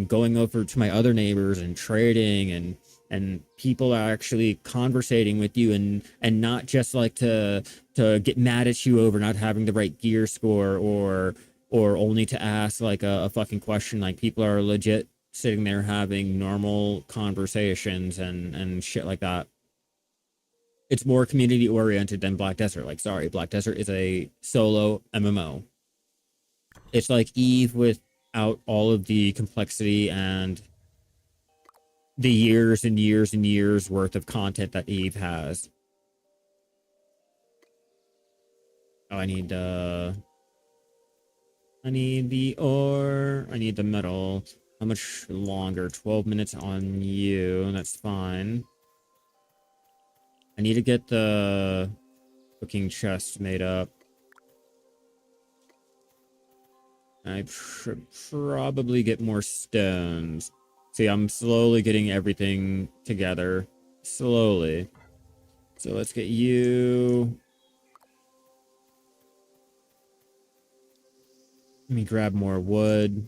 going over to my other neighbors and trading and people are actually conversating with you and not just like to get mad at you over not having the right gear score or only to ask like a fucking question. Like, people are legit sitting there having normal conversations and shit like that. It's more community oriented than Black Desert. Like, sorry, Black Desert is a solo MMO. It's like Eve without all of the complexity and the years and years and years worth of content that Eve has. Oh, I need the ore. I need the metal. How much longer? 12 minutes on you. That's fine. I need to get the cooking chest made up. I should probably get more stones. See, I'm slowly getting everything together. Slowly. So let's get you. Let me grab more wood.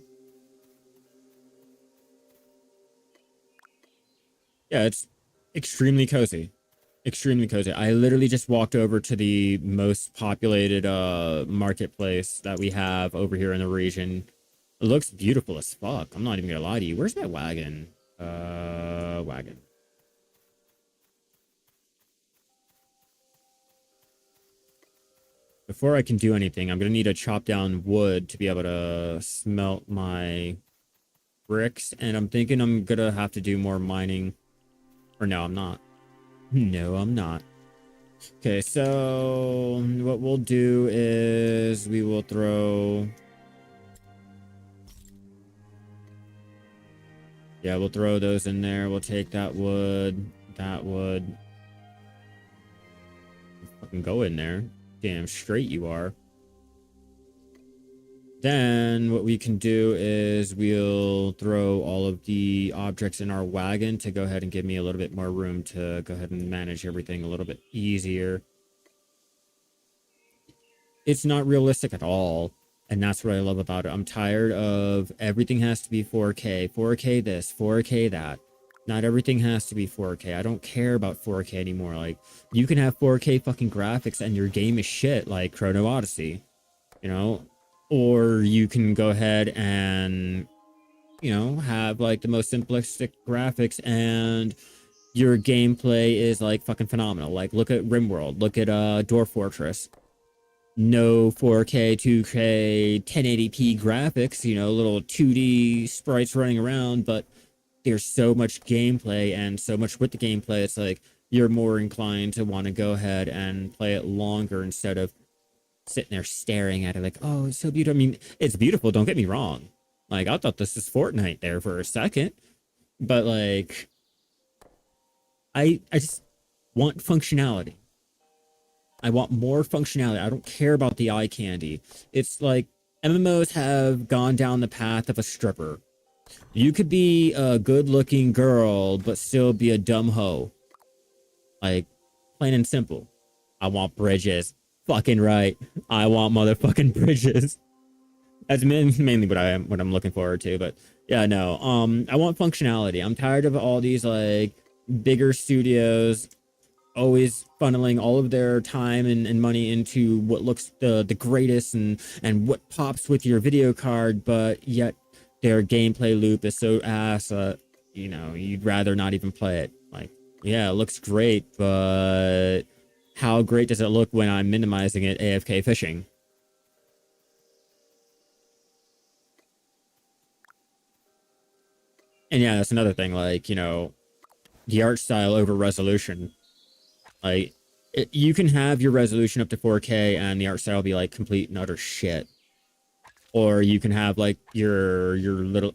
Yeah, it's extremely cozy. Extremely cozy. I literally just walked over to the most populated marketplace that we have over here in the region. It looks beautiful as fuck. I'm not even gonna lie to you. Where's my wagon? Wagon. Before I can do anything, I'm gonna need to chop down wood to be able to smelt my bricks, and I'm thinking I'm gonna have to do more mining. Or no, I'm not. No, I'm not. Okay, so what we'll do is we will throw... Yeah, we'll throw those in there. We'll take that wood, that wood. Fucking go in there. Damn straight you are. Then what we can do is we'll throw all of the objects in our wagon to go ahead and give me a little bit more room to go ahead and manage everything a little bit easier. It's not realistic at all. And that's what I love about it. I'm tired of everything has to be 4K. 4K this, 4K that. Not everything has to be 4K. I don't care about 4K anymore. Like, you can have 4K fucking graphics and your game is shit, like Chrono Odyssey. You know? Or you can go ahead and, you know, have like the most simplistic graphics and your gameplay is like fucking phenomenal. Like, look at RimWorld, look at Dwarf Fortress. No 4K, 2K, 1080p graphics, you know, little 2D sprites running around, but there's so much gameplay and so much with the gameplay. It's like you're more inclined to want to go ahead and play it longer instead of sitting there staring at it like, oh, it's so beautiful. I mean, it's beautiful, don't get me wrong. Like, I thought this was Fortnite there for a second, but like, I just want functionality. I want more functionality. I don't care about the eye candy. It's like MMOs have gone down the path of a stripper. You could be a good-looking girl, but still be a dumb hoe. Like, plain and simple. I want bridges. Fucking right. I want motherfucking bridges. That's mainly what I'm looking forward to. But yeah, no. I want functionality. I'm tired of all these like bigger studios always funneling all of their time and money into what looks the greatest and what pops with your video card, but yet their gameplay loop is so ass, you know, you'd rather not even play it. Like, yeah, it looks great, but how great does it look when I'm minimizing it AFK fishing? And yeah, that's another thing. Like, the art style over resolution. Like, you can have your resolution up to 4K and the art style be like complete and utter shit. Or you can have like your little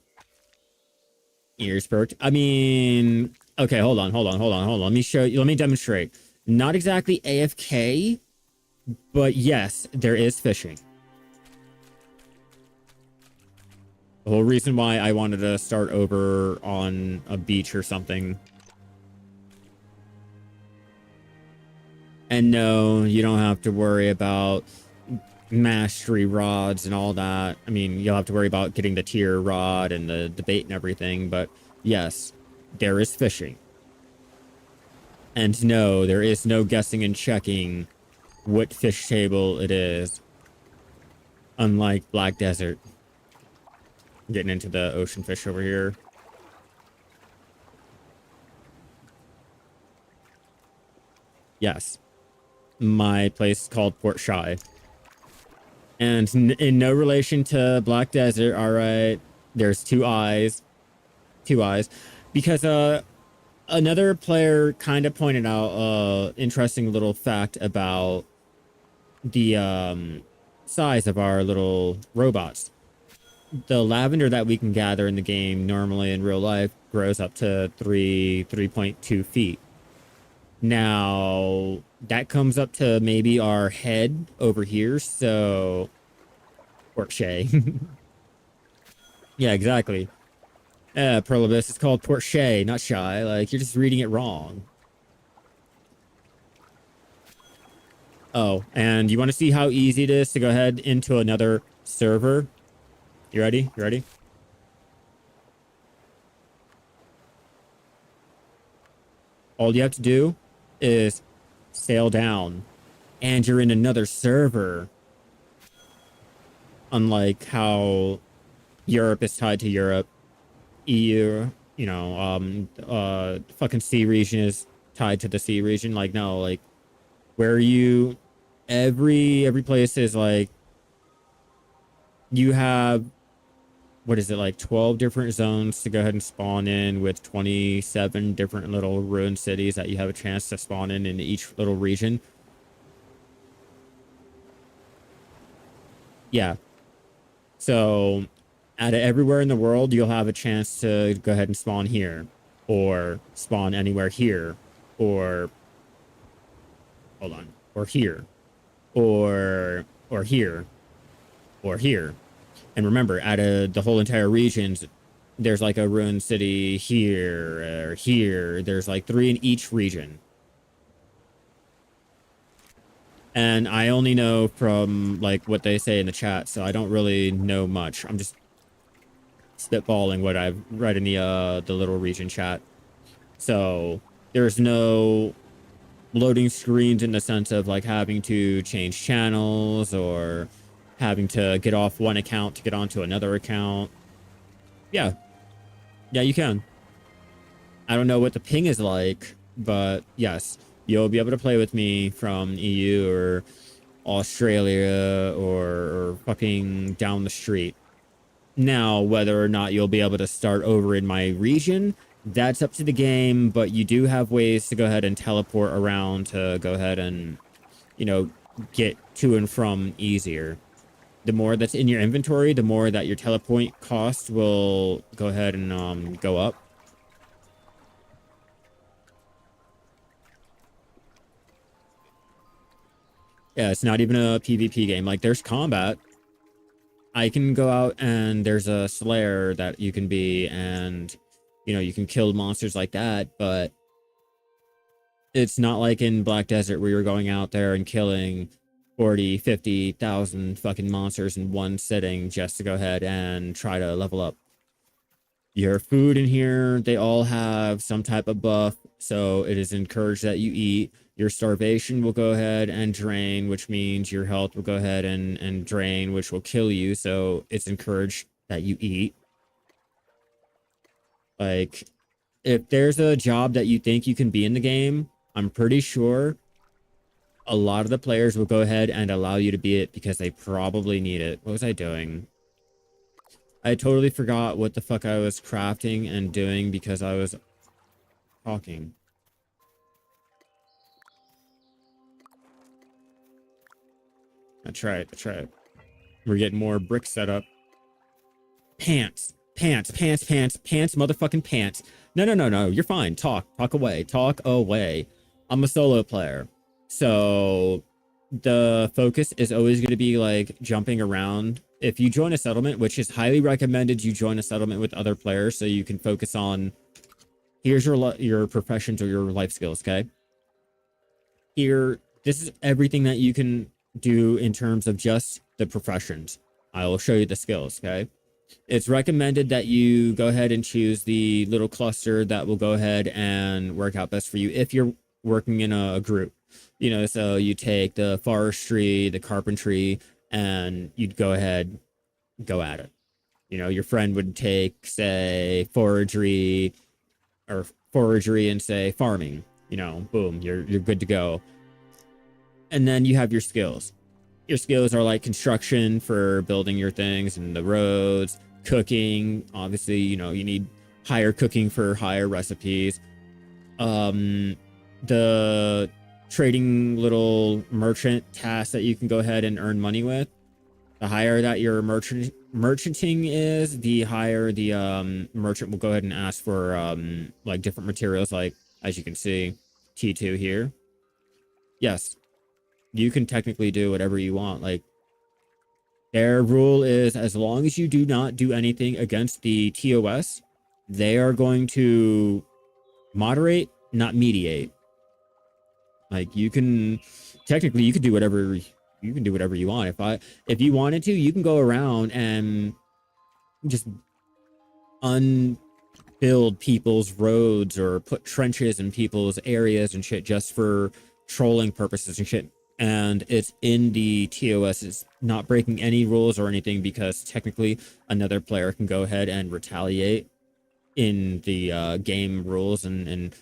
ears perked. I mean, okay, hold on. Let me show you. Let me demonstrate. Not exactly AFK, but yes, there is fishing. The whole reason why I wanted to start over on a beach or something. And no, you don't have to worry about mastery rods and all that. I mean, you'll have to worry about getting the tier rod and the bait and everything, but yes, there is fishing. And no, there is no guessing and checking what fish table it is. Unlike Black Desert. Getting into the ocean fish over here. Yes. My place is called Port Shy. And in no relation to Black Desert, all right, there's two eyes. Two eyes. Because another player kind of pointed out interesting little fact about the size of our little robots. The lavender that we can gather in the game normally in real life grows up to 3.2 feet. Now, that comes up to maybe our head over here, so... Port Shay. Yeah, exactly. Perlibus, it's called Port Shay, not Shy. Like, you're just reading it wrong. Oh, and you want to see how easy it is to go ahead into another server? You ready? You ready? All you have to do is sail down, and you're in another server. Unlike how Europe is tied to Europe, EU, fucking C region is tied to the C region. Like, no, like, where you, every place is like, you have, what is it, like 12 different zones to go ahead and spawn in with 27 different little ruined cities that you have a chance to spawn in each little region. Yeah. So out of everywhere in the world, you'll have a chance to go ahead and spawn here, or spawn anywhere here, or hold on, or here, or here, or here. And remember, out of the whole entire regions, there's like a ruined city here or here. There's like 3 in each region. And I only know from like what they say in the chat, so I don't really know much. I'm just spitballing what I've read in the little region chat. So there's no loading screens in the sense of like having to change channels or having to get off one account to get onto another account. Yeah. Yeah, you can. I don't know what the ping is like, but yes, you'll be able to play with me from EU or Australia or fucking down the street. Now, whether or not you'll be able to start over in my region, that's up to the game, but you do have ways to go ahead and teleport around to go ahead and, get to and from easier. The more that's in your inventory, the more that your teleport cost will go ahead and go up. Yeah, it's not even a PvP game. Like, there's combat. I can go out and there's a slayer that you can be, and you can kill monsters like that, but it's not like in Black Desert where you're going out there and killing 40, 50,000 fucking monsters in one sitting just to go ahead and try to level up. Your food in here, they all have some type of buff, so it is encouraged that you eat. Your starvation will go ahead and drain, which means your health will go ahead and drain, which will kill you, so it's encouraged that you eat. Like, if there's a job that you think you can be in the game, I'm pretty sure a lot of the players will go ahead and allow you to be it because they probably need it. What was I doing? I totally forgot what the fuck I was crafting and doing because I was talking. That's right. That's right. We're getting more bricks set up. Pants. Pants. Pants. Pants. Pants. Motherfucking pants. No, no, no, no. You're fine. Talk. Talk away. Talk away. I'm a solo player. So the focus is always going to be like jumping around. If you join a settlement, which is highly recommended, you join a settlement with other players so you can focus on here's your professions or your life skills, okay? Here, this is everything that you can do in terms of just the professions. I will show you the skills, okay? It's recommended that you go ahead and choose the little cluster that will go ahead and work out best for you if you're working in a group. You know, so you take the forestry, the carpentry, and you'd go ahead, go at it. You know, your friend would take, say, forestry and say farming. You know, boom, you're good to go. And then you have your skills. Your skills are like construction for building your things and the roads, cooking. Obviously, you know, you need higher cooking for higher recipes. The trading little merchant tasks that you can go ahead and earn money with. The higher that your merchanting is, the higher the merchant will go ahead and ask for like different materials, like as you can see, T2 here. Yes, you can technically do whatever you want. Like, their rule is as long as you do not do anything against the TOS, they are going to moderate, not mediate. Like, you can technically you could do whatever you want. If you wanted to, you can go around and just unbuild people's roads or put trenches in people's areas and shit just for trolling purposes and shit. And it's in the TOS. It's not breaking any rules or anything because technically another player can go ahead and retaliate in the game rules and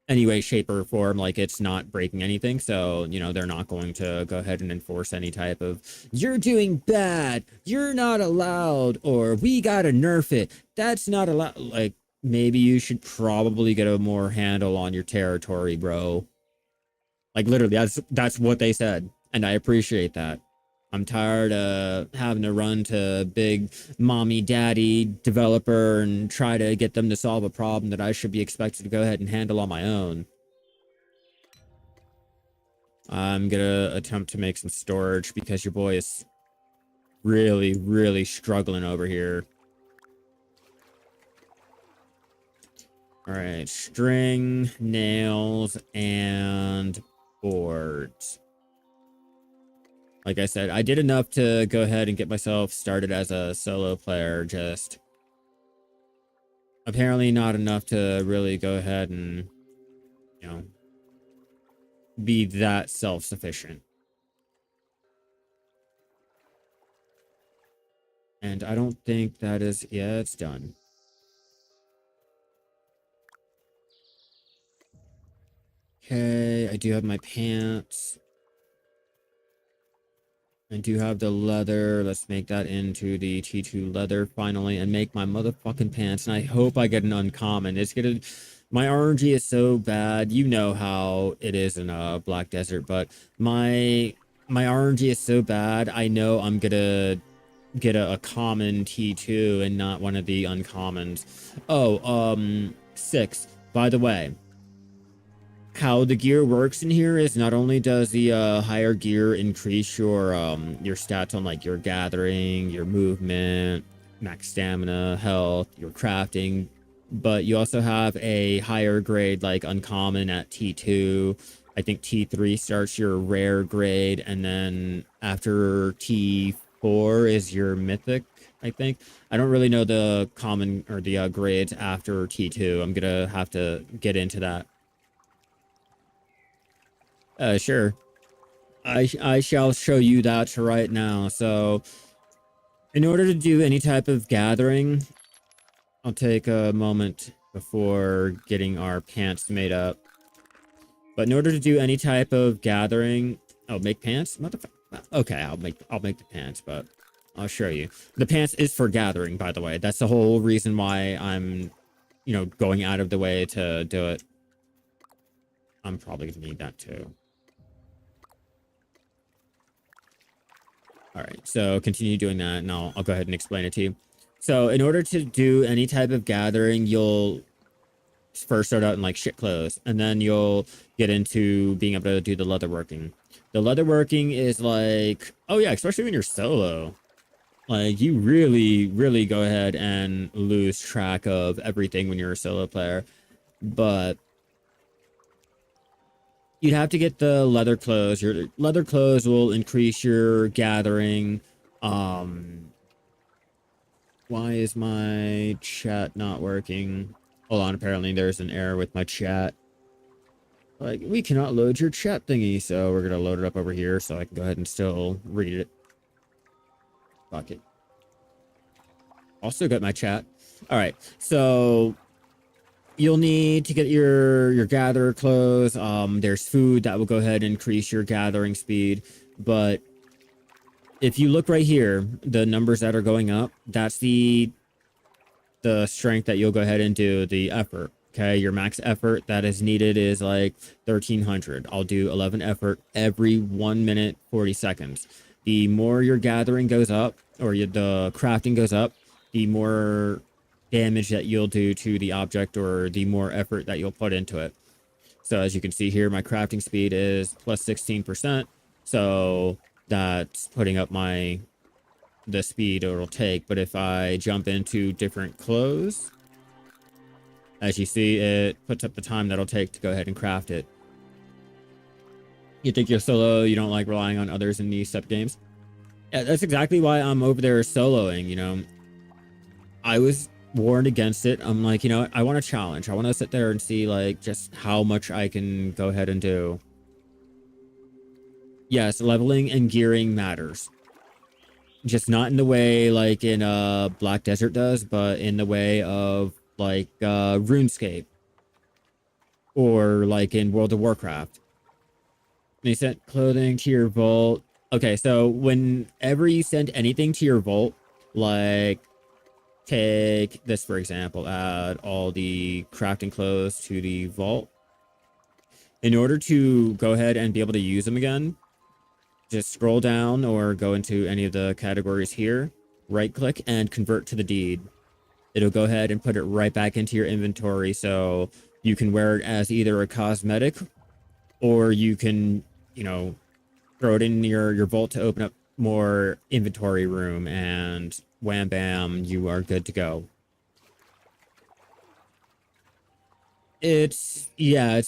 any way, shape, or form. Like, it's not breaking anything. So, you know, they're not going to go ahead and enforce any type of, you're doing bad, you're not allowed, or we gotta nerf it. That's not allowed. Like, maybe you should probably get a more handle on your territory, bro. Like, literally, that's what they said. And I appreciate that. I'm tired of having to run to big mommy, daddy, developer and try to get them to solve a problem that I should be expected to go ahead and handle on my own. I'm gonna attempt to make some storage because your boy is really, really struggling over here. All right, string, nails, and boards. Like I said, I did enough to go ahead and get myself started as a solo player, just apparently not enough to really go ahead and, you know, be that self-sufficient. And I don't think that is, yeah, it's done. Okay, I do have my pants. I do have the leather. Let's make that into the T2 leather finally and make my motherfucking pants. And I hope I get an uncommon. It's gonna... My RNG is so bad. You know how it is in Black Desert, but my RNG is so bad. I know I'm gonna get a common T2 and not one of the uncommons. Oh, 6. By the way, how the gear works in here is not only does the higher gear increase your stats on like your gathering, your movement, max stamina, health, your crafting, but you also have a higher grade like uncommon at T2. I think T3 starts your rare grade, and then after T4 is your mythic, I think. I don't really know the common or the grades after T2. I'm gonna have to get into that. Sure. I shall show you that right now. So, in order to do any type of gathering, I'll take a moment before getting our pants made up. But in order to do any type of gathering, oh, make pants? Motherfucker. Okay, I'll make the pants, but I'll show you. The pants is for gathering, by the way. That's the whole reason why I'm, you know, going out of the way to do it. I'm probably gonna need that too. All right, so continue doing that, and I'll go ahead and explain it to you. So in order to do any type of gathering, you'll first start out in like shit clothes, and then you'll get into being able to do the leatherworking. The leatherworking is like, oh yeah, especially when you're solo. Like, you really, really go ahead and lose track of everything when you're a solo player. But you'd have to get the leather clothes. Your leather clothes will increase your gathering. Why is my chat not working? Hold on, apparently there's an error with my chat. Like, we cannot load your chat thingy, so we're gonna load it up over here so I can go ahead and still read it. Fuck it. Also got my chat. All right, so you'll need to get your gatherer clothes. There's food that will go ahead and increase your gathering speed. But if you look right here, the numbers that are going up, that's the strength that you'll go ahead and do, the effort. Okay, your max effort that is needed is like 1300. I'll do 11 effort every 1 minute 40 seconds. The more your gathering goes up, or the crafting goes up, the more damage that you'll do to the object, or the more effort that you'll put into it. So as you can see here, my crafting speed is plus 16%. So that's putting up the speed it'll take. But if I jump into different clothes, as you see, it puts up the time that'll take to go ahead and craft it. You think you're solo, you don't like relying on others in these sub games? Yeah, that's exactly why I'm over there soloing, you know. I was warned against it. I'm like, you know, I want a challenge. I want to sit there and see like just how much I can go ahead and do. Yes, leveling and gearing matters. Just not in the way like in Black Desert does, but in the way of like RuneScape or like in World of Warcraft. They sent clothing to your vault. Okay, so whenever you send anything to your vault, like take this for example, add all the crafting clothes to the vault. In order to go ahead and be able to use them again, just scroll down or go into any of the categories here, right click and convert to the deed. It'll go ahead and put it right back into your inventory, so you can wear it as either a cosmetic, or you can, you know, throw it in your vault to open up more inventory room, and wham bam, you are good to go. It's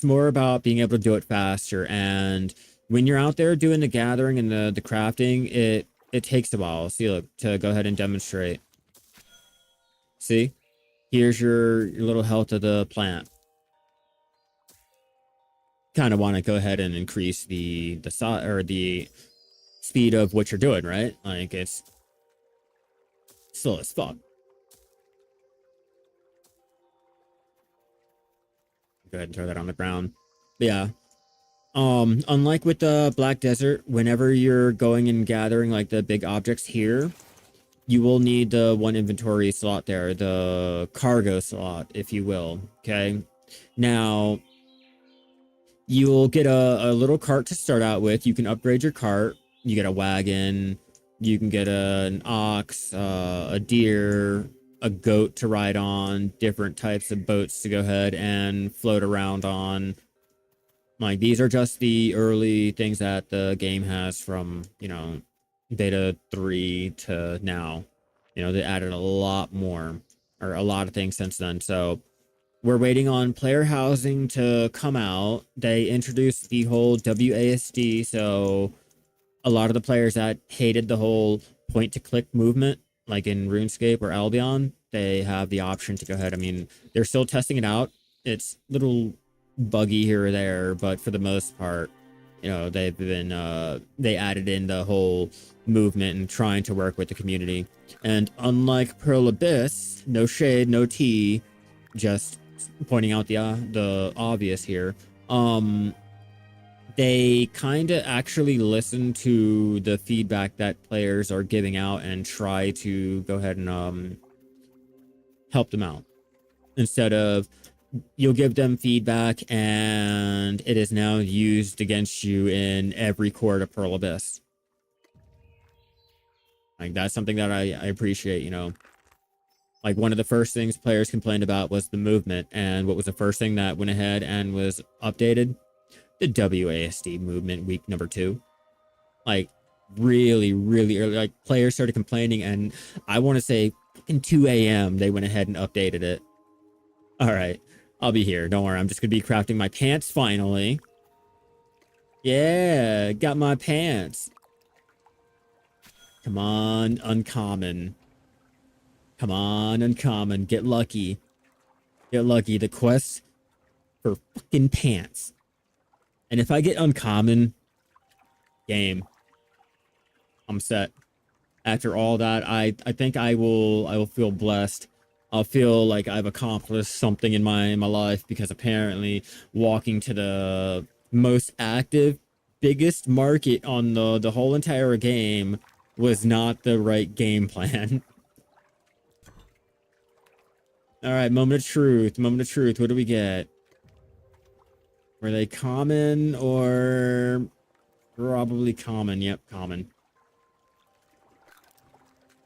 more about being able to do it faster, and when you're out there doing the gathering and the crafting, it takes a while. See, look, to go ahead and demonstrate. See, here's your little health of the plant. Kind of want to go ahead and increase the speed of what you're doing, right? Like, it's slow as fuck. Go ahead and throw that on the ground. But yeah. Unlike with the Black Desert, whenever you're going and gathering like the big objects here, you will need the one inventory slot there, the cargo slot, if you will. Okay. Now, you'll get a little cart to start out with. You can upgrade your cart. You get a wagon. You can get an ox, a deer, a goat to ride on, different types of boats to go ahead and float around on. Like, these are just the early things that the game has from, you know, beta 3 to now. You know, they added a lot more, or a lot of things since then. So we're waiting on player housing to come out. They introduced the whole WASD, so a lot of the players that hated the whole point-to-click movement, like in RuneScape or Albion, they have the option to go ahead. I mean, they're still testing it out. It's a little buggy here or there, but for the most part, you know, they've been they added in the whole movement and trying to work with the community. And unlike Pearl Abyss, no shade, no tea, just pointing out the obvious here. they kind of actually listen to the feedback that players are giving out and try to go ahead and help them out instead of you'll give them feedback and it is now used against you in every court of Pearl Abyss. Like that's something that I appreciate, you know. Like one of the first things players complained about was the movement, and what was the first thing that went ahead and was updated? The WASD movement week number 2. Like really, really early. Like players started complaining, and I want to say fucking 2 a.m. they went ahead and updated it. All right, I'll be here. Don't worry. I'm just gonna be crafting my pants finally. Yeah, got my pants. Come on, uncommon. Come on, uncommon. Get lucky. Get lucky. The quest for fucking pants. And if I get uncommon, game. I'm set. After all that, I think I will feel blessed. I'll feel like I've accomplished something in my life because apparently walking to the most active, biggest market on the whole entire game was not the right game plan. All right, moment of truth. Moment of truth. What do we get? Were they common or probably common? Yep, common.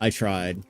I tried.